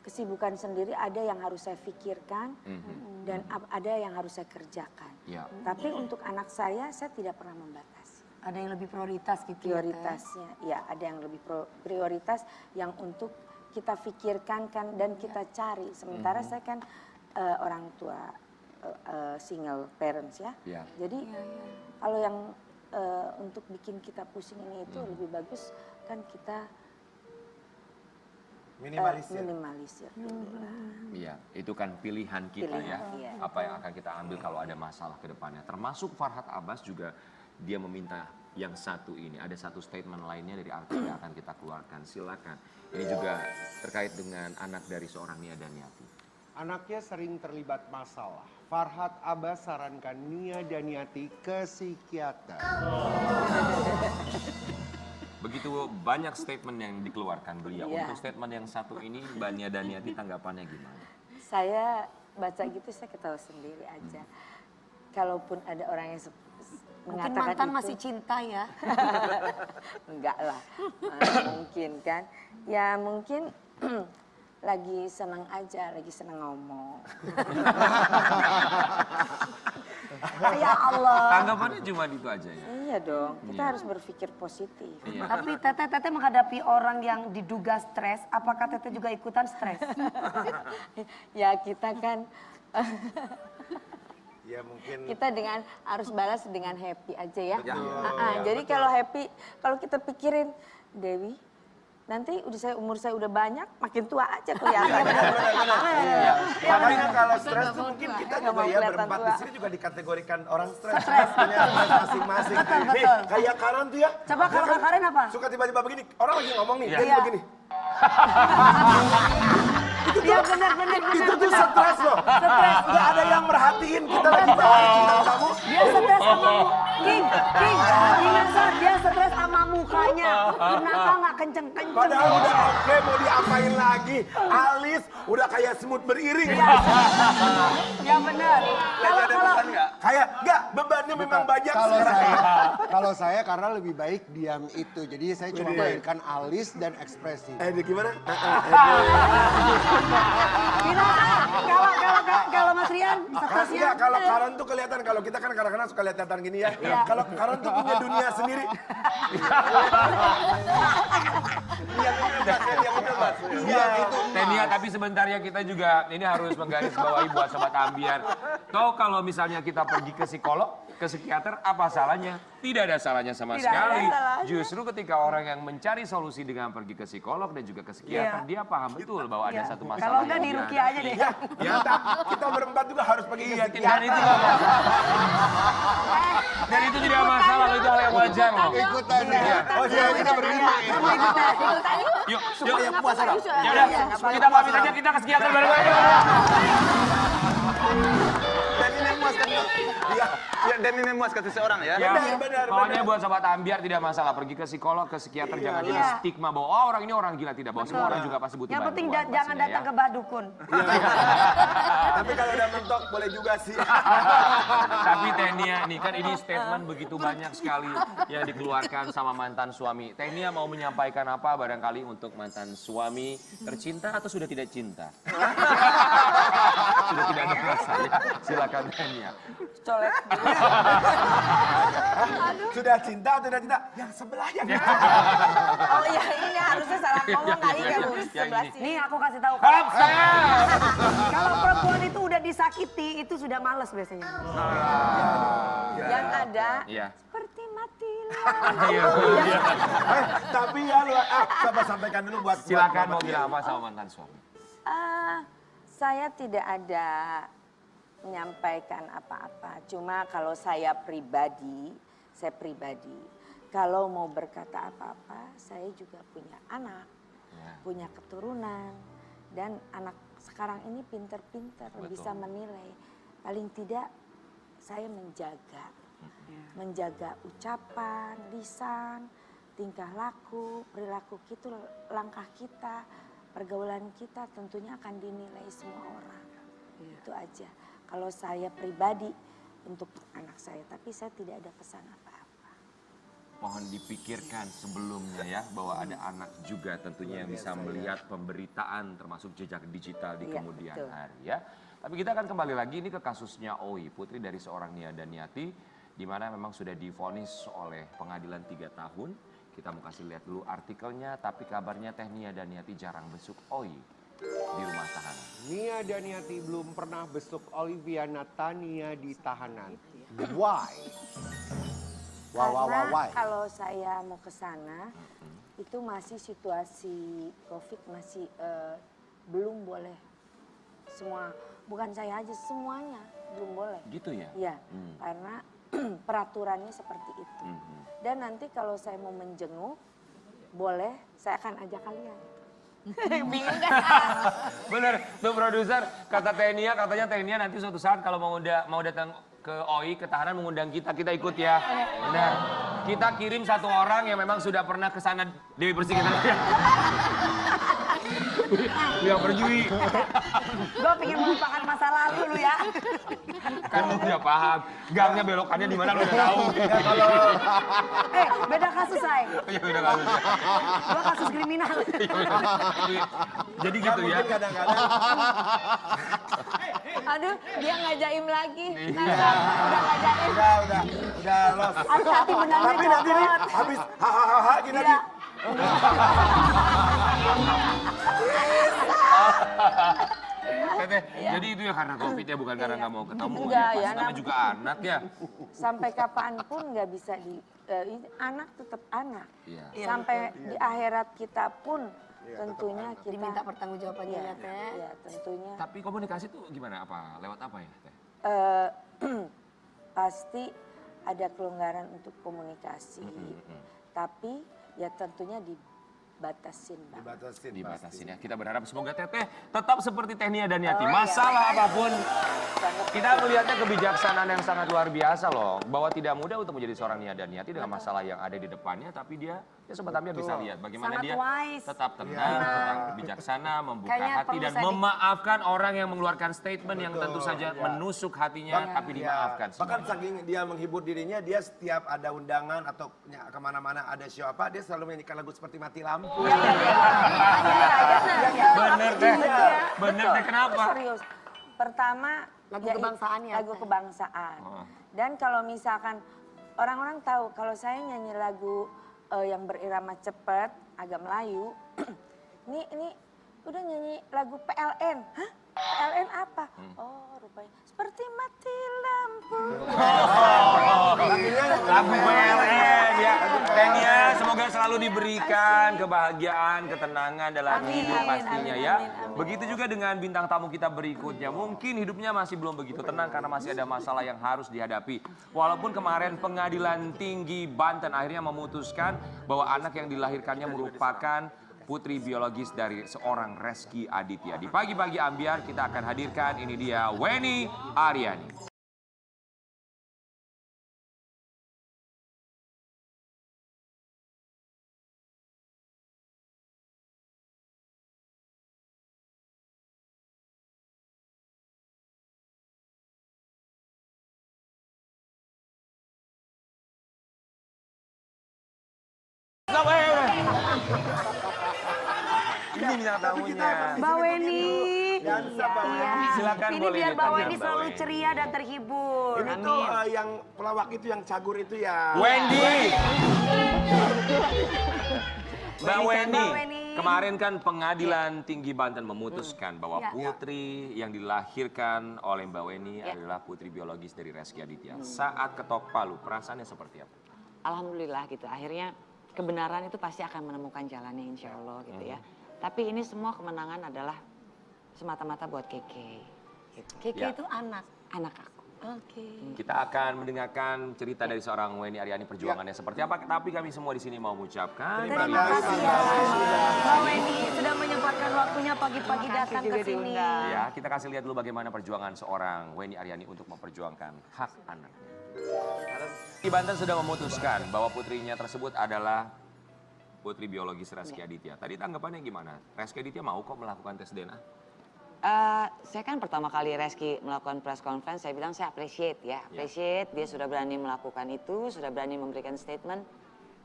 kesibukan sendiri, ada yang harus saya pikirkan dan ada yang harus saya kerjakan. Ya. Tapi untuk anak saya tidak pernah membatasi. Ada yang lebih prioritas gitu Prioritasnya, ya ada yang lebih prioritas yang untuk kita pikirkan kan dan kita cari. Sementara saya kan orang tua single parents ya. Ya. Jadi kalau yang untuk bikin kita pusing ini itu lebih bagus kan kita minimalisir dulu lah. Iya, itu kan pilihan kita Pilihan, ya. iya. Apa yang akan kita ambil kalau ada masalah ke depannya. Termasuk Farhad Abbas juga dia meminta yang satu ini. Ada satu statement lainnya dari artis yang akan kita keluarkan. Silakan. Ini juga terkait dengan anak dari seorang Nia Daniati. Anaknya sering terlibat masalah. Farhad Abbas sarankan Nia Daniati ke psikiater. Begitu banyak statement yang dikeluarkan beliau. Iya. Untuk statement yang satu ini, Mbak Nia Daniati tanggapannya gimana? Saya baca gitu saya ketawa sendiri aja. Kalaupun ada orang yang Mungkin mengatakan mantan itu, masih cinta ya. enggak lah, mungkin kan. Ya mungkin lagi senang aja, lagi senang ngomong. Ya Allah. Tanggapannya cuma itu aja ya? Iya dong, kita Iya. harus berpikir positif. Iya. Tapi Teteh menghadapi orang yang diduga stres, apakah Teteh juga ikutan stres? Ya kita kan, Ya mungkin kita dengan harus balas dengan happy aja ya. Ya, Jadi kalau happy, kalau kita pikirin, Dewi, nanti umur saya udah banyak, makin tua aja kelihatan. makanya kalau stres tuh mungkin kita Nggak juga mau ya kelihatan berempat tua. di sini juga dikategorikan orang stres. Punya stres masing-masing. Nih, kayak Karen tuh ya. Coba dia kalau kan Karen apa? Suka tiba-tiba begini, orang lagi ngomong nih, Iya. dia Iya. begini. Iya benar. Itu tuh stres loh. Stres. Nggak ada yang merhatiin kita lagi bahas tentang kamu. Dia stres sama King, ingat Sar, dia stres sama mukanya. Kenapa nggak kenceng-kenceng? Padahal udah oke, mau diapain lagi? Alis udah kayak semut beriring. Ya benar. Kalau Kayak enggak, bebannya memang banyak Kalau sekarang. kalau saya karena lebih baik diam itu. Jadi saya cuma Iya. mainkan alis dan ekspresi. Gimana? kalau Mas Rian stresnya Enggak, kalau Karen tuh kelihatan, kalau kita kan kadang-kadang suka lihat-lihatan gini ya. Kalau Karen tuh punya dunia sendiri. Iya, itu. Tania, tapi sebentar ya kita juga ini harus menggarisbawahi buat Sobat Ambiar. Toh kalau misalnya kita pergi ke psikolog, ke psikiater, apa salahnya? Tidak ada salahnya sama sekali. Justru ketika orang yang mencari solusi dengan pergi ke psikolog dan juga ke psikiater, dia paham betul bahwa ada satu masalah. kalau enggak yang di dia Rukia aja deh. Ya, kita berempat juga harus pergi ke Iya, dan psikiater. itu nggak masalah. Dan itu tidak masalah loh, itu hal yang wajar loh. Ikutan ya. Oh iya, kita berlima ya. Yuk, Supaya puas kan? ya udah, kita pamit aja, kita ke psikiater bareng-bareng. Dan ini memuaskan. Iya. Ya, dan ini memuaskan seseorang ya. Ya, benar, pokoknya benar. buat Sobat Ambiar tidak masalah, pergi ke psikolog, ke psikiater, jangan jadi stigma bahwa oh, orang ini orang gila, tidak, bahwa semua orang juga pasti butuh Yang penting bantuan jangan pastinya, datang ya. ke Badukun. Tapi kalau udah mentok boleh juga sih. Tapi Tania, nih kan ini statement begitu banyak sekali yang dikeluarkan sama mantan suami. Tania mau menyampaikan apa barangkali untuk mantan suami, tercinta atau sudah tidak cinta? Sudah tidak ada rasa ya. Silakan Tania. Colek. Sudah cinta atau tidak cinta? Yang sebelah yang Oh iya, ini harusnya salah ngomong kali Yang kamu ini. sebelah sini. Nih aku kasih tahu. Harap saya. Kalau perempuan itu udah disakiti, itu sudah males biasanya. Yang ada Iya. seperti mati Ayo. Tapi ya lu, coba sampaikan dulu buat Silakan mau buat bilang apa sama mantan suami? Saya tidak ada menyampaikan apa-apa. Cuma kalau saya pribadi, kalau mau berkata apa-apa, saya juga punya anak, punya keturunan, dan anak sekarang ini pinter-pinter bisa menilai. Paling tidak saya menjaga ucapan, lisan, tingkah laku, perilaku kita, langkah kita, pergaulan kita tentunya akan dinilai semua orang. Itu aja. Kalau saya pribadi untuk anak saya, tapi saya tidak ada pesan apa-apa. Mohon dipikirkan sebelumnya ya, bahwa ada anak juga tentunya yang bisa melihat pemberitaan termasuk jejak digital di Iya, kemudian betul. hari ya. Tapi kita akan kembali lagi ini ke kasusnya Oi, putri dari seorang Nia Daniati, di mana memang sudah divonis oleh pengadilan 3 tahun. Kita mau kasih lihat dulu artikelnya, tapi kabarnya Teh Nia Daniati jarang besuk Oi di rumah tahanan. Nia Daniati belum pernah besuk Olivia Natania di tahanan. Why? Karena Why? kalau saya mau ke sana, itu masih situasi COVID masih belum boleh semua, bukan saya aja, semuanya belum boleh. Gitu ya? Iya, karena peraturannya seperti itu. Dan nanti kalau saya mau menjenguk, boleh, saya akan ajak kalian. Bingung kan? Bener, tuh produser, kata Teh Nia, katanya Teh Nia nanti suatu saat kalau mau datang ke OI, ke tahanan mengundang kita ikut ya. Benar. Kita kirim satu orang yang memang sudah pernah ke sana, Dewi Persik kita. Yang perjui. Gue pengen melupakan masa lalu lu ya. Kan lu udah paham, gangnya belokannya di mana lu udah tahu. Beda kasus say. Ya udah kamu. Gue kasus kriminal. Jadi gitu ya. Kadang-kadang Aduh, dia nggak jaim lagi. Iya. Udah nggak jaim. udah los. Hati-hati benangnya Tapi nanti nih copot. habis hahaha gini lagi. Teteh, jadi itu ya karena COVID ya, bukan karena nggak mau ketemu Enggak, ya. ya, Namanya juga anak ya. Sampai kapanpun nggak bisa anak tetap anak. Iya. Sampai di akhirat kita pun tentunya kita Diminta pertanggungjawabannya ya, Teh. Ya, tentunya Tapi komunikasi tuh gimana? Apa? Lewat apa ya, Teh? pasti ada kelonggaran untuk komunikasi. Tapi ya tentunya dibatasin, Bang. Dibatasin ya. Kita berharap semoga Teteh tetap seperti Teh Nia Daniati. Masalah apapun, kita melihatnya kebijaksanaan yang sangat luar biasa loh. Bahwa tidak mudah untuk menjadi seorang Nia Daniati dengan masalah yang ada di depannya. Tapi dia ya Sobat Ambiar bisa lihat bagaimana Sangat dia wise. tetap tenang, tetap bijaksana, membuka Kayaknya hati perlu dan saya memaafkan orang yang mengeluarkan statement yang tentu saja menusuk hatinya tapi dimaafkan Bahkan semuanya. saking dia menghibur dirinya, dia setiap ada undangan atau kemana-mana ada show apa, dia selalu menyanyikan lagu seperti Mati Lampu. Bener Teh, bener Teh, kenapa? Serius. Pertama Lagu kebangsaan ya, Lagu Teh? kebangsaan. Oh. Dan kalau misalkan orang-orang tahu kalau saya nyanyi lagu yang berirama cepat, agak Melayu, ini udah nyanyi lagu PLN. Hah? PLN apa? Oh, rupanya seperti mati lampu. Lagu PLN ya. Teh Nia semoga selalu diberikan kebahagiaan, ketenangan dalam hidup pastinya ya. Begitu juga dengan bintang tamu kita berikutnya. Mungkin hidupnya masih belum begitu tenang karena masih ada masalah yang harus dihadapi. Walaupun kemarin Pengadilan Tinggi Banten akhirnya memutuskan bahwa anak yang dilahirkannya merupakan putri biologis dari seorang Reski Aditya. Di pagi-pagi Ambiar kita akan hadirkan, ini dia Weni Aryani. Ini bintang tamunya. Mbak Weni. Silakan Ini boleh biar Mbak ditanya, Weni Mbak selalu Weni. ceria dan terhibur. Ini tuh yang pelawak itu, yang cagur itu ya. Wendy. Mbak Weni, Weni. kemarin kan Pengadilan Tinggi Banten memutuskan bahwa putri yang dilahirkan oleh Mbak Weni adalah putri biologis dari Reski Aditya. Saat ketok palu, perasaannya seperti apa? alhamdulillah gitu. Akhirnya kebenaran itu pasti akan menemukan jalannya insya Allah gitu ya. Tapi ini semua kemenangan adalah semata-mata buat Keke. Gitu. Keke Ya. itu anak. Anak aku. Oke. Kita akan mendengarkan cerita dari seorang Weni Aryani perjuangannya seperti apa. Tapi kami semua di sini mau mengucapkan Terima kasih ya. Mbak Weni sudah menyempatkan waktunya pagi-pagi datang ke sini. Ya, kita kasih lihat dulu bagaimana perjuangan seorang Weni Aryani untuk memperjuangkan hak anaknya. Di Banten sudah memutuskan bahwa putrinya tersebut adalah putri biologis Reski Aditya. Tadi tanggapannya gimana? Reski Aditya mau kok melakukan tes DNA? Saya kan pertama kali Reski melakukan press conference, saya bilang saya appreciate ya. Appreciate dia sudah berani melakukan itu, sudah berani memberikan statement.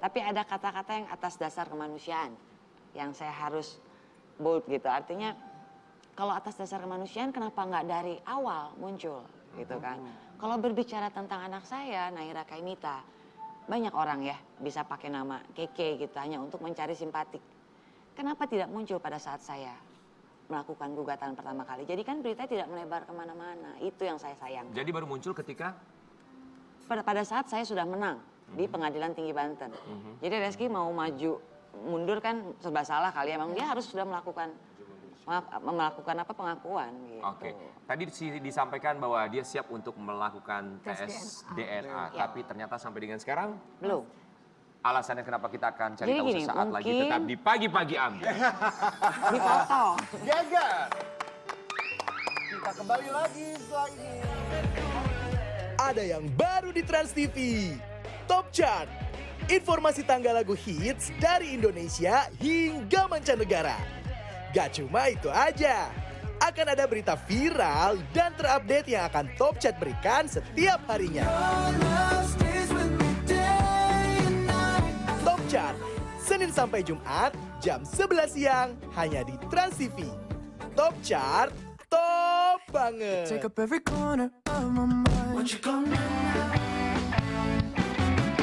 Tapi ada kata-kata yang atas dasar kemanusiaan yang saya harus bold gitu. Artinya kalau atas dasar kemanusiaan kenapa nggak dari awal muncul gitu kan. Kalau berbicara tentang anak saya, Naira Kaimita, banyak orang ya bisa pakai nama Keke gitu hanya untuk mencari simpatik. Kenapa tidak muncul pada saat saya melakukan gugatan pertama kali? Jadi kan berita tidak melebar kemana-mana, itu yang saya sayangkan. Jadi baru muncul ketika? Pada saat saya sudah menang di Pengadilan Tinggi Banten. Jadi Reski mau maju mundur kan serba salah kali ya, memang dia harus sudah melakukan apa pengakuan gitu. Oke, tadi disampaikan bahwa dia siap untuk melakukan tes DNA, tapi ternyata sampai dengan sekarang belum. Alasannya kenapa kita akan cari Jadi tahu gini, sesaat lagi mungkin- tetap di pagi-pagi ambil. Dipotong. Jaga. Kita kembali lagi setelah ini. Ada yang baru di Trans TV. Top Chart. Informasi tanggal lagu hits dari Indonesia hingga mancanegara. Gak cuma itu aja. Akan ada berita viral dan terupdate yang akan Top Chart berikan setiap harinya. Top Chart, Senin sampai Jumat jam 11 siang hanya di Trans TV. Top Chart, top banget.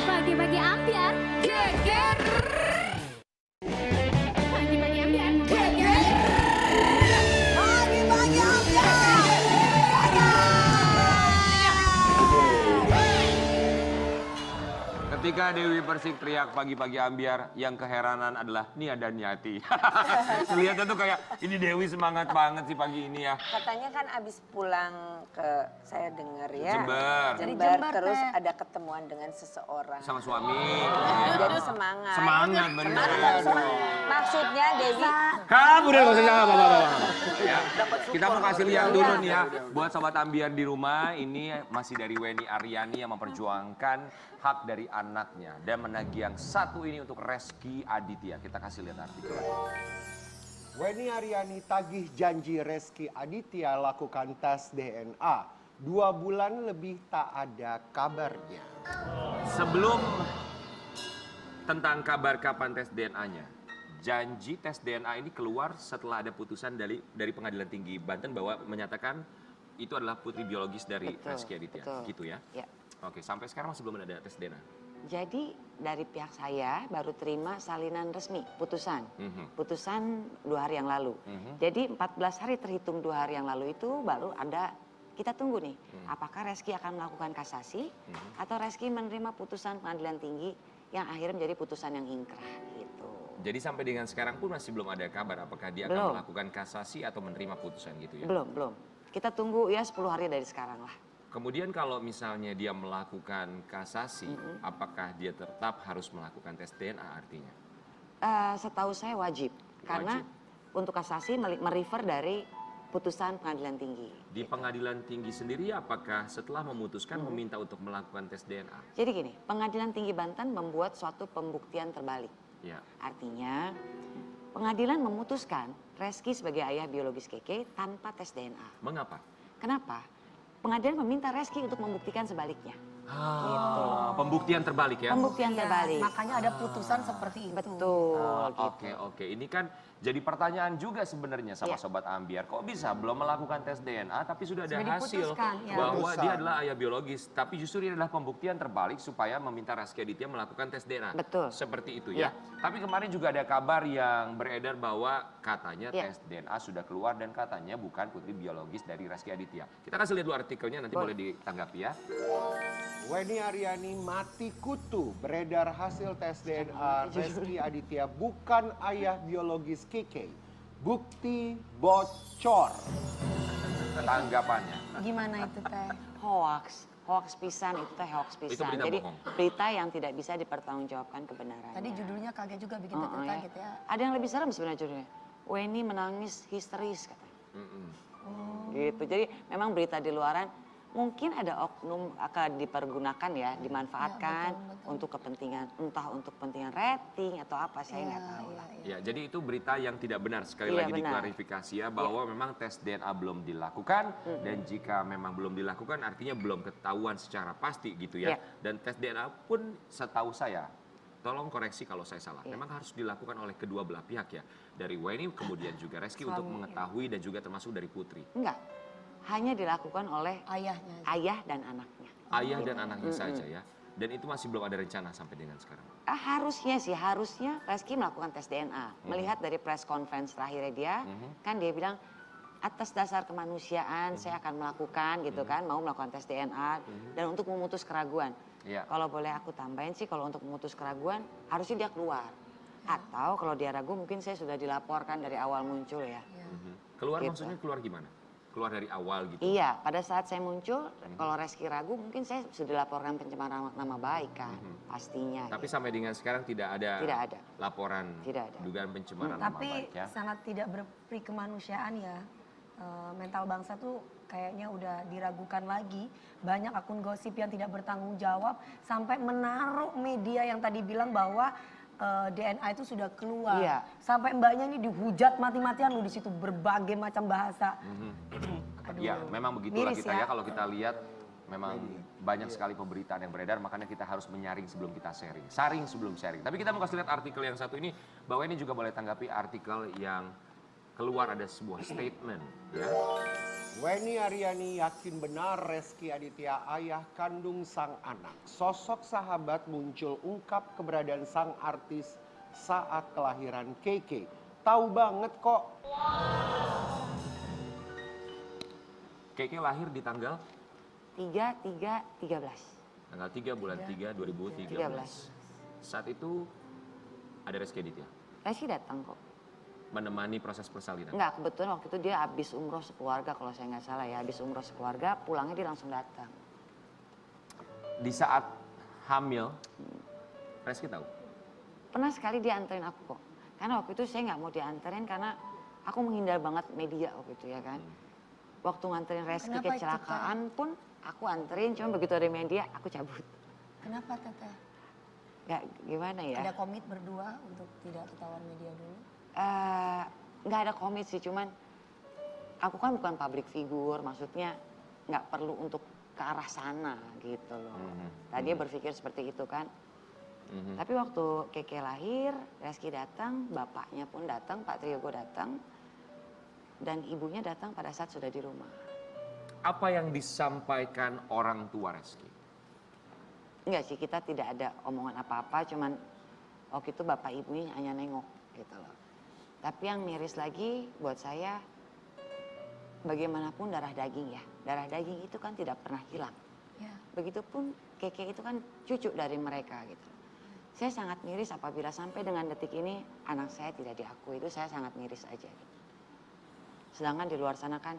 Pagi-pagi ambiar geger. Pagi-pagi ambiar geger. Pagi-pagi ambiar. Ketika Dewi Persik teriak pagi-pagi ambiar, yang keheranan adalah Nia dan Yati. Lihatnya tuh kayak, ini Dewi semangat banget sih pagi ini ya. Katanya kan abis pulang ke saya dengar ya. Jember. Jember terus ada ketemuan dengan seseorang. Sama suami. Jadi semangat. Semangat bener. Maksudnya Dewi Kamu udah nggak usah jawab apa-apa. Ya. Kita mau kasih lihat dulu nih ya. Buat sobat ambiar di rumah, ini masih dari Weni Aryani yang memperjuangkan hak dari anaknya dan menagih yang satu ini untuk Reski Aditya. Kita kasih lihat artikelnya. Weni Aryani tagih janji Reski Aditya lakukan tes DNA. 2 bulan lebih tak ada kabarnya. Sebelum tentang kabar kapan tes DNA-nya, janji tes DNA ini keluar setelah ada putusan dari Pengadilan Tinggi Banten bahwa menyatakan itu adalah putri biologis dari Betul, Reski Aditya. betul. Gitu ya? Ya. Oke, sampai sekarang masih belum ada tes DNA. Jadi dari pihak saya baru terima salinan resmi putusan. Putusan 2 hari yang lalu. Jadi 14 hari terhitung 2 hari yang lalu itu baru ada, kita tunggu nih. Apakah Reski akan melakukan kasasi atau Reski menerima putusan Pengadilan Tinggi yang akhirnya menjadi putusan yang ingkrah gitu. Jadi sampai dengan sekarang pun masih belum ada kabar apakah dia Belum. akan melakukan kasasi atau menerima putusan gitu ya? Belum. Kita tunggu ya 10 hari dari sekarang lah. Kemudian kalau misalnya dia melakukan kasasi, apakah dia tetap harus melakukan tes DNA artinya? Setahu saya wajib. Karena untuk kasasi merefer dari putusan Pengadilan Tinggi. Di Pengadilan Tinggi sendiri apakah setelah memutuskan meminta untuk melakukan tes DNA? Jadi gini, Pengadilan Tinggi Banten membuat suatu pembuktian terbalik. Ya. Artinya pengadilan memutuskan Reski sebagai ayah biologis Keke tanpa tes DNA. Mengapa? Kenapa? Pengadilan meminta Reski untuk membuktikan sebaliknya. Pembuktian terbalik ya? Pembuktian terbalik. Makanya ada putusan seperti itu. Betul. Oke. Ini kan jadi pertanyaan juga sebenarnya sama Sobat Ambiar. Kok bisa belum melakukan tes DNA tapi sudah ada Sudah hasil diputuskan, ya. bahwa dia adalah ayah biologis. Tapi justru ini adalah pembuktian terbalik supaya meminta Reski Aditya melakukan tes DNA. Betul. Seperti itu ya. Ya. Tapi kemarin juga ada kabar yang beredar bahwa katanya Ya. tes DNA sudah keluar dan katanya bukan putri biologis dari Reski Aditya. Kita kasih lihat dulu artikelnya, nanti boleh ditanggapi ya. Weni Aryani mati kutu, beredar hasil tes DNA Reski Aditya bukan ayah biologis Keke. Bukti bocor. Tanggapannya. Gimana itu teh? Hoax pisan itu teh hoax pisan. berita Jadi bohong. berita yang tidak bisa dipertanggungjawabkan kebenarannya. Tadi judulnya kaget juga bikin Oh, ya. kaget ya. Ada yang lebih serem sebenarnya judulnya. Weni menangis histeris katanya. Gitu. Jadi memang berita di luaran mungkin ada oknum akan dipergunakan ya, dimanfaatkan untuk kepentingan, entah untuk kepentingan rating atau apa, saya nggak tahu lah. Ya, jadi itu berita yang tidak benar. Sekali Iya, lagi benar. diklarifikasi ya, bahwa memang tes DNA belum dilakukan, dan jika memang belum dilakukan artinya belum ketahuan secara pasti gitu ya. Iya. Dan tes DNA pun setahu saya, tolong koreksi kalau saya salah, memang harus dilakukan oleh kedua belah pihak ya. Dari Weni kemudian juga Reski untuk mengetahui dan juga termasuk dari Putri. Enggak, hanya dilakukan oleh Ayahnya. ayah dan anaknya. Ayah dan anaknya saja ya. Dan itu masih belum ada rencana sampai dengan sekarang. Harusnya Reski melakukan tes DNA. Melihat dari press conference terakhirnya dia, kan dia bilang atas dasar kemanusiaan saya akan melakukan gitu kan, mau melakukan tes DNA dan untuk memutus keraguan. Iya. Kalau boleh aku tambahin sih, kalau untuk memutus keraguan harusnya dia keluar. Atau kalau dia ragu mungkin saya sudah dilaporkan dari awal muncul ya. Keluar Gitu. maksudnya keluar gimana? Keluar dari awal gitu? Iya, pada saat saya muncul, kalau Reski ragu mungkin saya sudah dilaporkan pencemaran nama baik kan, pastinya. Tapi gitu. sampai dengan sekarang tidak ada, Tidak ada. laporan Tidak ada. dugaan pencemaran nama Tapi baik ya. sangat tidak berperi kemanusiaan ya. Mental bangsa tuh kayaknya udah diragukan lagi. Banyak akun gosip yang tidak bertanggung jawab sampai menaruh media yang tadi bilang bahwa DNA itu sudah keluar. Iya. Sampai mbaknya ini dihujat mati-matian loh di situ berbagai macam bahasa. Aduh. Ya, memang begitulah Miris kita ya. ya kalau kita lihat memang banyak sekali pemberitaan yang beredar, makanya kita harus menyaring sebelum kita sharing. Saring sebelum sharing. Tapi kita mau kasih lihat artikel yang satu ini, bahwa ini juga boleh tanggapi artikel yang keluar ada sebuah statement. Ya. Weni Aryani yakin benar Reski Aditya ayah kandung sang anak. Sosok sahabat muncul ungkap keberadaan sang artis saat kelahiran Keke. Tahu banget kok. Keke lahir di tanggal 3/3/13. tanggal 3 bulan 3 2013. 13. Saat itu ada Reski Aditya Reski datang kok. menemani proses persalinan. Enggak, kebetulan waktu itu dia habis umroh sekeluarga kalau saya nggak salah ya. Habis umroh sekeluarga, pulangnya dia langsung datang. Di saat hamil, Reski tahu. Pernah sekali dia anterin aku kok. Karena waktu itu saya nggak mau dianterin karena aku menghindar banget media waktu itu ya kan. Waktu nganterin Reski Kenapa itu, kecelakaan pun aku anterin, cuma begitu ada media aku cabut. Kenapa teteh? Nggak gimana ya. Ada komit berdua untuk tidak ketahuan media dulu? Nggak ada komit sih, cuman aku kan bukan public figure, maksudnya nggak perlu untuk ke arah sana gitu loh. Tadinya berpikir seperti itu kan. Tapi waktu Keke lahir, Reski datang, bapaknya pun datang, Pak Triyogo datang, dan ibunya datang pada saat sudah di rumah. Apa yang disampaikan orang tua Reski? Enggak sih, kita tidak ada omongan apa-apa, cuman waktu itu bapak ibunya hanya nengok gitu loh. Tapi yang miris lagi buat saya, bagaimanapun darah daging ya. Darah daging itu kan tidak pernah hilang. Ya. Begitupun Keke itu kan cucu dari mereka gitu. Saya sangat miris apabila sampai dengan detik ini anak saya tidak diakui, itu saya sangat miris aja. Gitu. Sedangkan di luar sana kan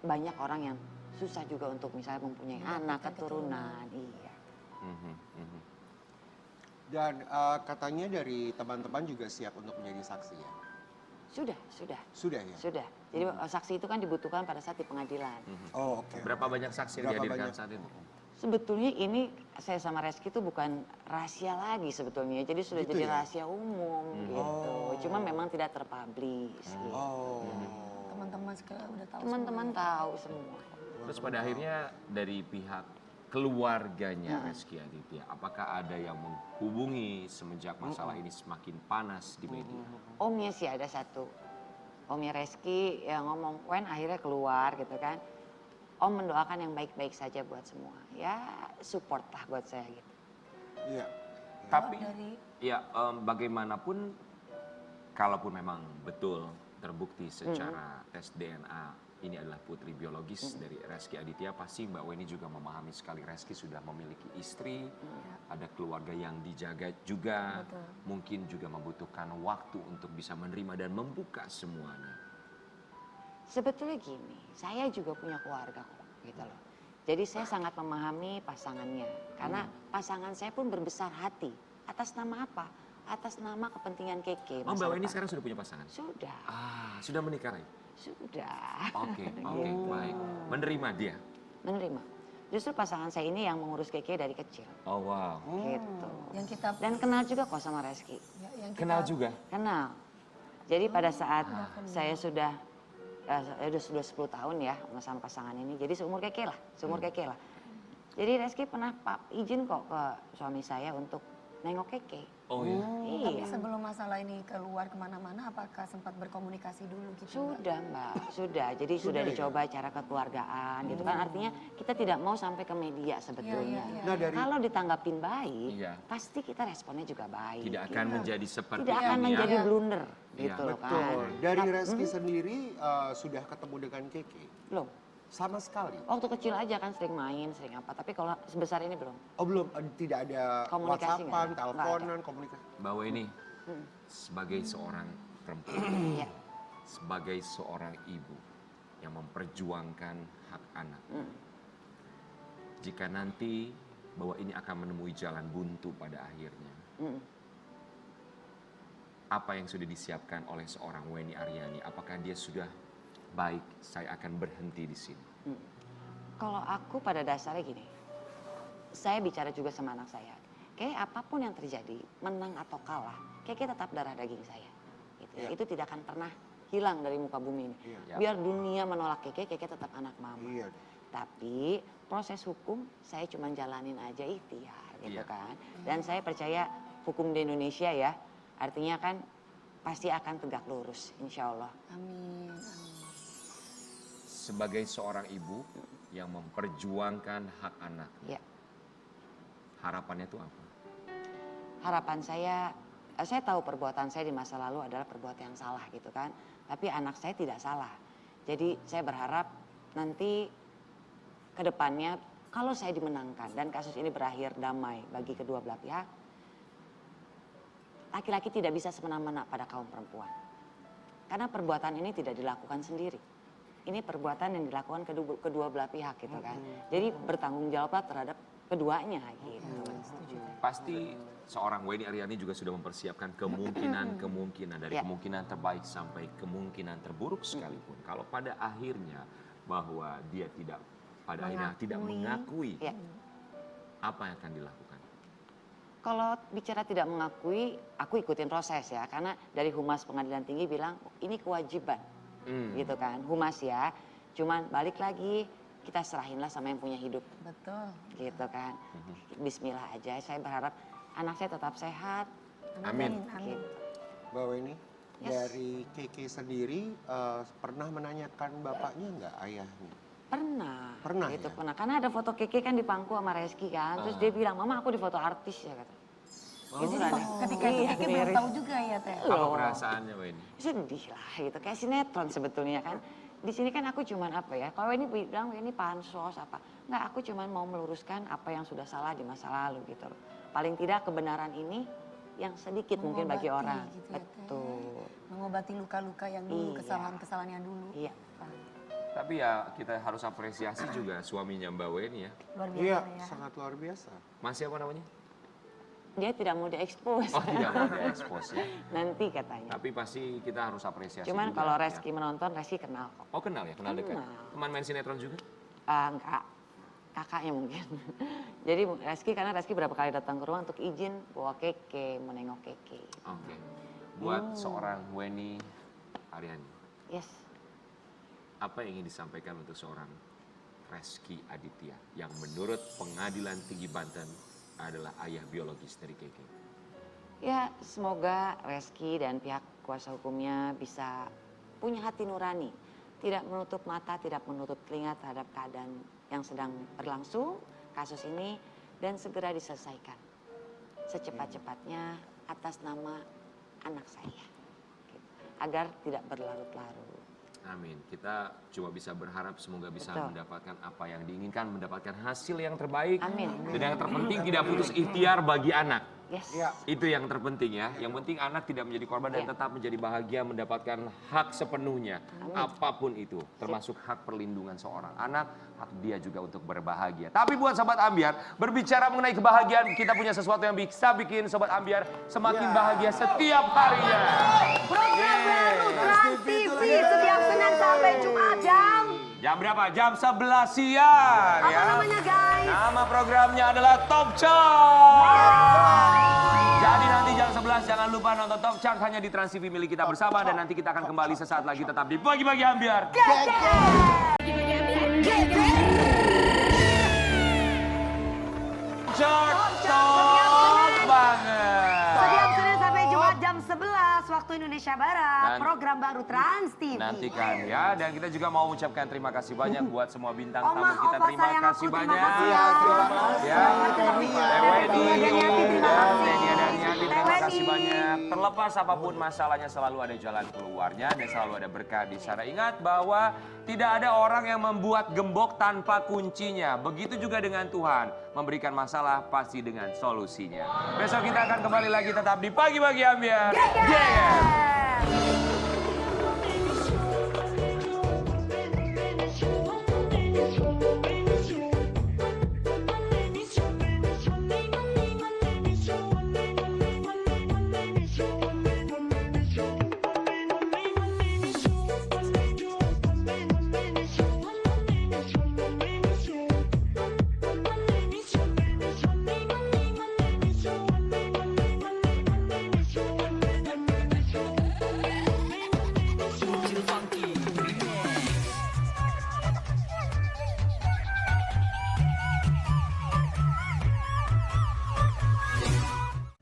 banyak orang yang susah juga untuk misalnya mempunyai anak, keturunan. Iya. Dan katanya dari teman-teman juga siap untuk menjadi saksi ya? Sudah. Sudah ya? Sudah. Jadi saksi itu kan dibutuhkan pada saat di pengadilan. Oh oke. Berapa banyak saksi yang Berapa dihadirkan banyak? saat itu? Sebetulnya ini saya sama Reski itu bukan rahasia lagi sebetulnya. Jadi sudah Gitu jadi ya? rahasia umum gitu. Cuma memang tidak terpublish. Gitu. Oh. Teman-teman sekarang udah tahu. Teman-teman tahu semua. Terus pada akhirnya dari pihak keluarganya Reski Aditya, apakah ada yang menghubungi semenjak masalah ini semakin panas di media? Omnya sih ada satu. Omnya Reski yang ngomong, Wen akhirnya keluar gitu kan. Om mendoakan yang baik-baik saja buat semua. Ya support lah buat saya gitu. Iya. Tapi ya bagaimanapun, kalaupun memang betul terbukti secara tes DNA ini adalah putri biologis dari Reski Aditya, pasti Mbak Weni juga memahami sekali Reski sudah memiliki istri, ada keluarga yang dijaga juga, mungkin juga membutuhkan waktu untuk bisa menerima dan membuka semuanya. Sebetulnya gini, saya juga punya keluarga kok, gitu loh. Jadi saya sangat memahami pasangannya, karena pasangan saya pun berbesar hati. Atas nama apa? Atas nama kepentingan Keke. Oh, Mbak Weni sekarang sudah punya pasangan? Sudah. Sudah menikah, Rai? Sudah. Oke, baik. Menerima dia? Menerima. Justru pasangan saya ini yang mengurus Keke dari kecil. Oh, wow. Gitu. Yang kita Dan kenal juga kok sama Reski. Kenal juga? Kenal. Jadi pada saat saya sudah 10 tahun ya sama pasangan ini. Jadi seumur Keke lah, Jadi Reski pernah izin kok ke suami saya untuk nengok Keke. Oh iya? Tapi Iya. sebelum masalah ini keluar kemana-mana, apakah sempat berkomunikasi dulu gitu? Sudah Mbak, sudah. Jadi sudah dicoba cara kekeluargaan gitu kan. Artinya kita tidak mau sampai ke media sebetulnya. Nah, dari Kalau ditanggapin baik, Iya. pasti kita responnya juga baik. Tidak akan menjadi seperti Tidak akan ini menjadi ya? blunder Iya. gitu loh kan. betul. Dari Reski sendiri sudah ketemu dengan Keke? Belum. Sama sekali. Waktu kecil aja kan sering main, sering apa. Tapi kalau sebesar ini belum. Oh belum, tidak ada Komunikasi WhatsAppan, nggak ada? teleponan, komunikasi. Mbak Weni, sebagai seorang perempuan, Iya. sebagai seorang ibu yang memperjuangkan hak anak, jika nanti bahwa ini akan menemui jalan buntu pada akhirnya, apa yang sudah disiapkan oleh seorang Weni Aryani? Apakah dia sudah baik, saya akan berhenti di sini? Kalau aku pada dasarnya gini, saya bicara juga sama anak saya. Kayak apapun yang terjadi, menang atau kalah, kayak tetap darah daging saya. Gitu ya. Itu tidak akan pernah hilang dari muka bumi ini. Biar dunia menolak Keke tetap anak mama. Iya. Tapi proses hukum saya cuma jalanin aja ikhtiar gitu Iya. kan. Dan saya percaya hukum di Indonesia ya, artinya kan pasti akan tegak lurus insya Allah. Amin. Sebagai seorang ibu yang memperjuangkan hak anaknya, Ya. harapannya itu apa? Harapan saya tahu perbuatan saya di masa lalu adalah perbuatan yang salah gitu kan. Tapi anak saya tidak salah. Jadi saya berharap nanti ke depannya kalau saya dimenangkan dan kasus ini berakhir damai bagi kedua belah pihak, laki-laki tidak bisa semena-mena pada kaum perempuan. Karena perbuatan ini tidak dilakukan sendiri. Ini perbuatan yang dilakukan kedua belah pihak gitu kan. Jadi bertanggung jawablah terhadap keduanya gitu. Pasti seorang Weni Aryani juga sudah mempersiapkan kemungkinan dari Ya. kemungkinan terbaik sampai kemungkinan terburuk sekalipun. Kalau pada akhirnya bahwa dia tidak mengakui, Ya. apa yang akan dilakukan? Kalau bicara tidak mengakui, aku ikutin proses ya. Karena dari Humas Pengadilan Tinggi bilang ini kewajiban gitu kan. Humas ya, cuman balik lagi kita serahinlah sama yang punya hidup. Betul. Gitu kan. Bismillah aja, saya berharap anak saya tetap sehat. Amin. Gitu. Mbak Weni, Yes. dari Keke sendiri pernah menanyakan bapaknya nggak, ayahnya? Pernah. Pernah gitu, ya? pernah. Karena ada foto Keke kan di pangku sama Reski kan. Terus dia bilang, "Mama, aku di foto artis ya," kata. Gitu kan. Ketika itu Iya, Keke belum miris. tahu juga ya Teh. Apa Loh. perasaannya Weni? Sedih lah gitu, kayak sinetron sebetulnya kan. Di sini kan aku cuman apa ya, kalau ini bilang ini pansos apa. Enggak, aku cuman mau meluruskan apa yang sudah salah di masa lalu gitu loh. Paling tidak kebenaran ini yang sedikit mungkin bagi Mengobati orang. gitu ya, Teh. Betul. Mengobati luka-luka yang dulu, Iya. kesalahan-kesalahan yang dulu. Iya. Tapi ya kita harus apresiasi juga suaminya Mbak Weni ya. Luar biasa Iya, ya. sangat luar biasa. Masih apa namanya? Dia tidak mau diekspos. Oh tidak mau diekspos ya. Nanti katanya. Tapi pasti kita harus apresiasi Cuman juga, kalau ya. Reski menonton, Reski kenal kok. Oh kenal ya, kenal dekat. Kenal. Teman main sinetron juga? Enggak, kakaknya mungkin. Jadi Reski, karena Reski berapa kali datang ke rumah untuk izin bawa Keke, menengok Keke. Oke. Buat seorang Weni Aryani, Yes. apa yang ingin disampaikan untuk seorang Reski Aditya yang menurut Pengadilan Tinggi Banten adalah ayah biologis dari Keke? Ya, semoga Reski dan pihak kuasa hukumnya bisa punya hati nurani. Tidak menutup mata, tidak menutup telinga terhadap keadaan yang sedang berlangsung, kasus ini, dan segera diselesaikan. Secepat-cepatnya atas nama anak saya. Gitu. Agar tidak berlarut-larut. Amin. Kita cuma bisa berharap semoga bisa Betul. mendapatkan apa yang diinginkan, mendapatkan hasil yang terbaik. Amin. Dan yang terpenting tidak putus ikhtiar bagi anak. Yes. Itu yang terpenting ya. Yang penting anak tidak menjadi korban dan tetap menjadi bahagia mendapatkan hak sepenuhnya. Apapun itu, termasuk hak perlindungan seorang anak, hak dia juga untuk berbahagia. Tapi buat Sobat Ambiar, berbicara mengenai kebahagiaan, kita punya sesuatu yang bisa bikin Sobat Ambiar semakin bahagia setiap harinya. Program baru Trans TV setiap Senin sampai Jumat Jam berapa? Jam 11 siang. apa Ya. namanya guys? Nama programnya adalah Top Chart. Jadi nanti jam 11 jangan lupa nonton Top Chart hanya di Trans TV milik kita bersama dan nanti kita akan kembali sesaat lagi tetap di Pagi-Pagi Ambiar. Pagi-pagi ambiar. Geger. Chart top banget. Setiap Senin sampai Jumat jam 11 waktu Indonesia Barat. Dan- Program baru Trans TV. Nantikan ya, dan kita juga mau mengucapkan terima kasih banyak buat semua bintang tamu Oma, kita. opa Terima sayang kasih aku, terima banyak. kasih ya. Ya, Teweni, terima kasih. Denia dan Yati, terima kasih Teweni. banyak. Terlepas apapun masalahnya selalu ada jalan keluarnya dan selalu ada berkah di sana. Ingat bahwa tidak ada orang yang membuat gembok tanpa kuncinya. Begitu juga dengan Tuhan, memberikan masalah pasti dengan solusinya. Besok kita akan kembali lagi tetap di Pagi-Pagi Ambiar. Geger.